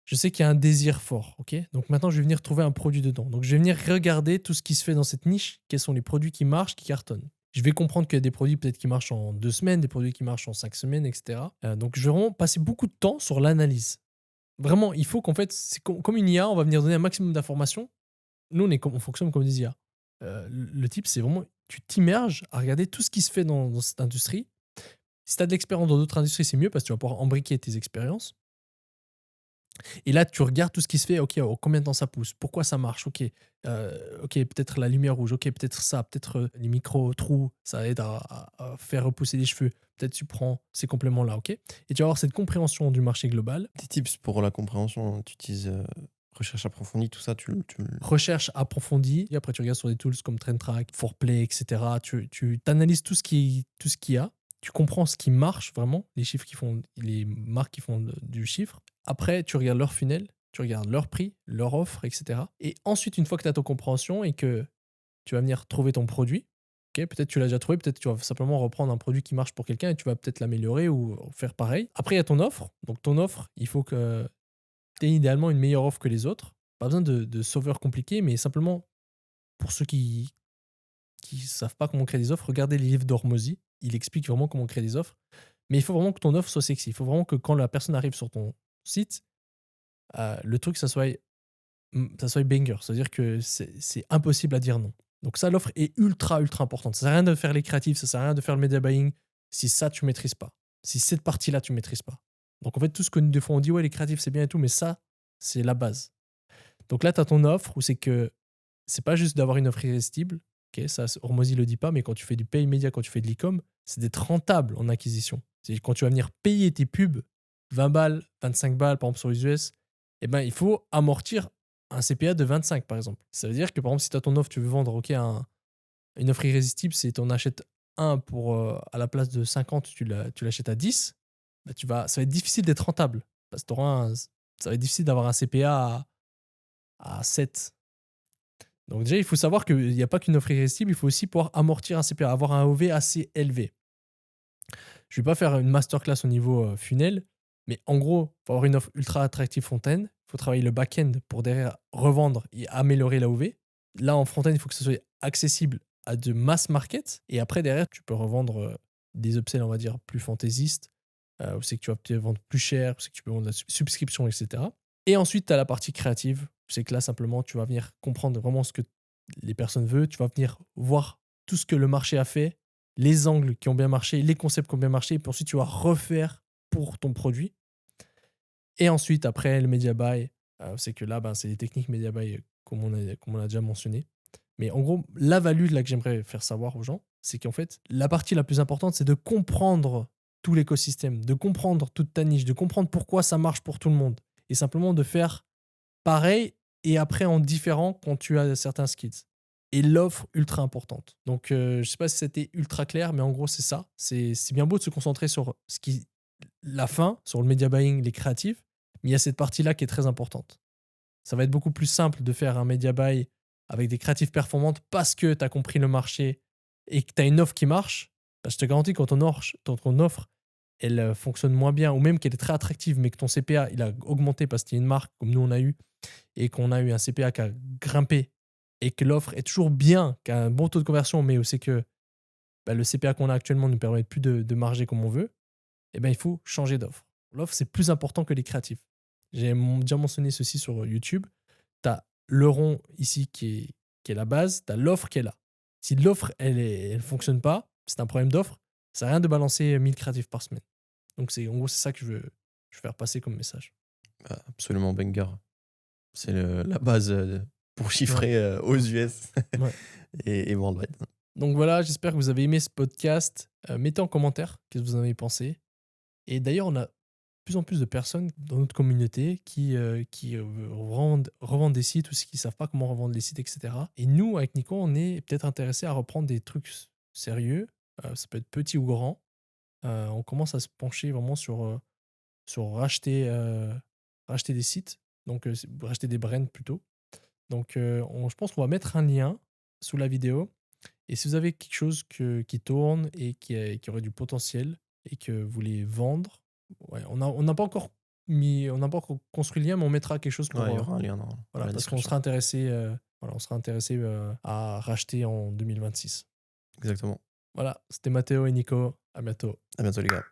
Je sais qu'il y a un désir fort, ok? Donc maintenant, je vais venir trouver un produit dedans. Donc je vais venir regarder tout ce qui se fait dans cette niche, quels sont les produits qui marchent, qui cartonnent. Je vais comprendre qu'il y a des produits peut-être qui marchent en 2 semaines, des produits qui marchent en 5 semaines, etc. Donc je vais vraiment passer beaucoup de temps sur l'analyse. Vraiment, il faut qu'en fait, c'est comme une IA, on va venir donner un maximum d'informations. Nous, on fonctionne comme des IA. Le type, c'est vraiment, tu t'immerges à regarder tout ce qui se fait dans cette industrie. Si tu as de l'expérience dans d'autres industries, c'est mieux parce que tu vas pouvoir embriquer tes expériences. Et là, tu regardes tout ce qui se fait. Ok, oh, combien de temps ça pousse? Pourquoi ça marche? Ok, ok, peut-être la lumière rouge. Ok, peut-être ça. Peut-être les micro-trous, ça aide à faire repousser les cheveux. Peut-être tu prends ces compléments-là. Ok. Et tu vas avoir cette compréhension du marché global. Des tips pour la compréhension, hein, tu utilises recherche approfondie, tout ça, Recherche approfondie. Et après, tu regardes sur des tools comme TrendTrack, Foreplay, etc. Tu analyses tout ce qu'il y a. Tu comprends ce qui marche vraiment, les chiffres qui font, les marques qui font du chiffre. Après, tu regardes leur funnel, tu regardes leur prix, leur offre, etc. Et ensuite, une fois que tu as ton compréhension et que tu vas venir trouver ton produit, ok, peut-être tu l'as déjà trouvé, peut-être tu vas simplement reprendre un produit qui marche pour quelqu'un et tu vas peut-être l'améliorer ou faire pareil. Après, il y a ton offre. Donc, ton offre, il faut que tu aies idéalement une meilleure offre que les autres. Pas besoin de sauveurs compliqués, mais simplement pour ceux qui savent pas comment créer des offres, regardez les livres d'Hormozy. Il explique vraiment comment créer des offres. Mais il faut vraiment que ton offre soit sexy. Il faut vraiment que quand la personne arrive sur ton site, le truc, ça soit banger. C'est-à-dire que c'est impossible à dire non. Donc ça, l'offre est ultra, ultra importante. Ça sert à rien de faire les créatifs, ça sert à rien de faire le media buying si ça, tu maîtrises pas. Si cette partie-là, tu maîtrises pas. Donc en fait, tout ce que nous des fois, on dit, ouais, les créatifs, c'est bien et tout, mais ça, c'est la base. Donc là, tu as ton offre où c'est que c'est pas juste d'avoir une offre irrésistible. Ok, ça, Hormozy le dit pas, mais quand tu fais du pay média, quand tu fais de l'e-com, c'est d'être rentable en acquisition. C'est quand tu vas venir payer tes pubs 20 balles, 25 balles, par exemple sur les US, eh ben, il faut amortir un CPA de 25, par exemple. Ça veut dire que, par exemple, si tu as ton offre, tu veux vendre ok, une offre irrésistible, c'est tu en achètes un pour, à la place de 50, tu l'achètes à 10, bah, ça va être difficile d'être rentable. Parce que ça va être difficile d'avoir un CPA à 7. Donc déjà, il faut savoir qu'il n'y a pas qu'une offre irrésistible, il faut aussi pouvoir amortir un CPA, avoir un OV assez élevé. Je ne vais pas faire une masterclass au niveau funnel, mais en gros, pour avoir une offre ultra attractive front-end, il faut travailler le back-end pour derrière revendre et améliorer la OV. Là, en front-end, il faut que ce soit accessible à de mass market. Et après, derrière, tu peux revendre des upsells, on va dire, plus fantaisistes, où c'est que tu vas peut-être vendre plus cher, où c'est que tu peux vendre de la subscription, etc. Et ensuite, tu as la partie créative. C'est que là, simplement, tu vas venir comprendre vraiment ce que les personnes veulent. Tu vas venir voir tout ce que le marché a fait, les angles qui ont bien marché, les concepts qui ont bien marché. Et puis ensuite, tu vas refaire pour ton produit. Et ensuite, après, le media buy, c'est que là, c'est les techniques media buy comme on a déjà mentionné. Mais en gros, la value là, que j'aimerais faire savoir aux gens, c'est qu'en fait, la partie la plus importante, c'est de comprendre tout l'écosystème, de comprendre toute ta niche, de comprendre pourquoi ça marche pour tout le monde. Et simplement de faire pareil et après en différent quand tu as certains skills. Et l'offre ultra importante. Donc, je sais pas si c'était ultra clair, mais en gros, c'est ça. C'est bien beau de se concentrer sur la fin, sur le media buying, les créatifs, mais il y a cette partie-là qui est très importante. Ça va être beaucoup plus simple de faire un media buy avec des créatifs performantes parce que tu as compris le marché et que tu as une offre qui marche. Bah, je te garantis, quand ton offre elle fonctionne moins bien ou même qu'elle est très attractive, mais que ton CPA il a augmenté parce qu'il y a une marque comme nous on a eu et qu'on a eu un CPA qui a grimpé et que l'offre est toujours bien, qu'a un bon taux de conversion, mais aussi que le CPA qu'on a actuellement ne nous permet plus de marger comme on veut, eh ben, il faut changer d'offre. L'offre, c'est plus important que les créatifs. J'ai déjà mentionné ceci sur YouTube. Tu as le rond ici qui est la base, tu as l'offre qui est là. Si l'offre, elle fonctionne pas, c'est un problème d'offre, ça sert à rien de balancer 1000 créatifs par semaine. Donc, en gros, c'est ça que je veux faire passer comme message. Absolument banger. C'est la base pour chiffrer aux US Ouais. et worldwide. Donc voilà, j'espère que vous avez aimé ce podcast. Mettez en commentaire qu'est-ce que vous en avez pensé. Et d'ailleurs, on a de plus en plus de personnes dans notre communauté qui revendent des sites ou qui ne savent pas comment revendre les sites, etc. Et nous, avec Nico, on est peut-être intéressés à reprendre des trucs sérieux. Ça peut être petit ou grand. On commence à se pencher vraiment sur racheter des sites, donc racheter des brands plutôt. Donc je pense qu'on va mettre un lien sous la vidéo. Et si vous avez quelque chose qui tourne et qui aurait du potentiel et que vous voulez vendre, ouais, on n'a pas encore construit le lien, mais on mettra quelque chose pour Ouais, il y aura un lien dans voilà, la parce qu'on description. sera intéressé, à racheter en 2026. Exactement. Voilà, c'était Mathéo et Nico. À bientôt. À bientôt les gars.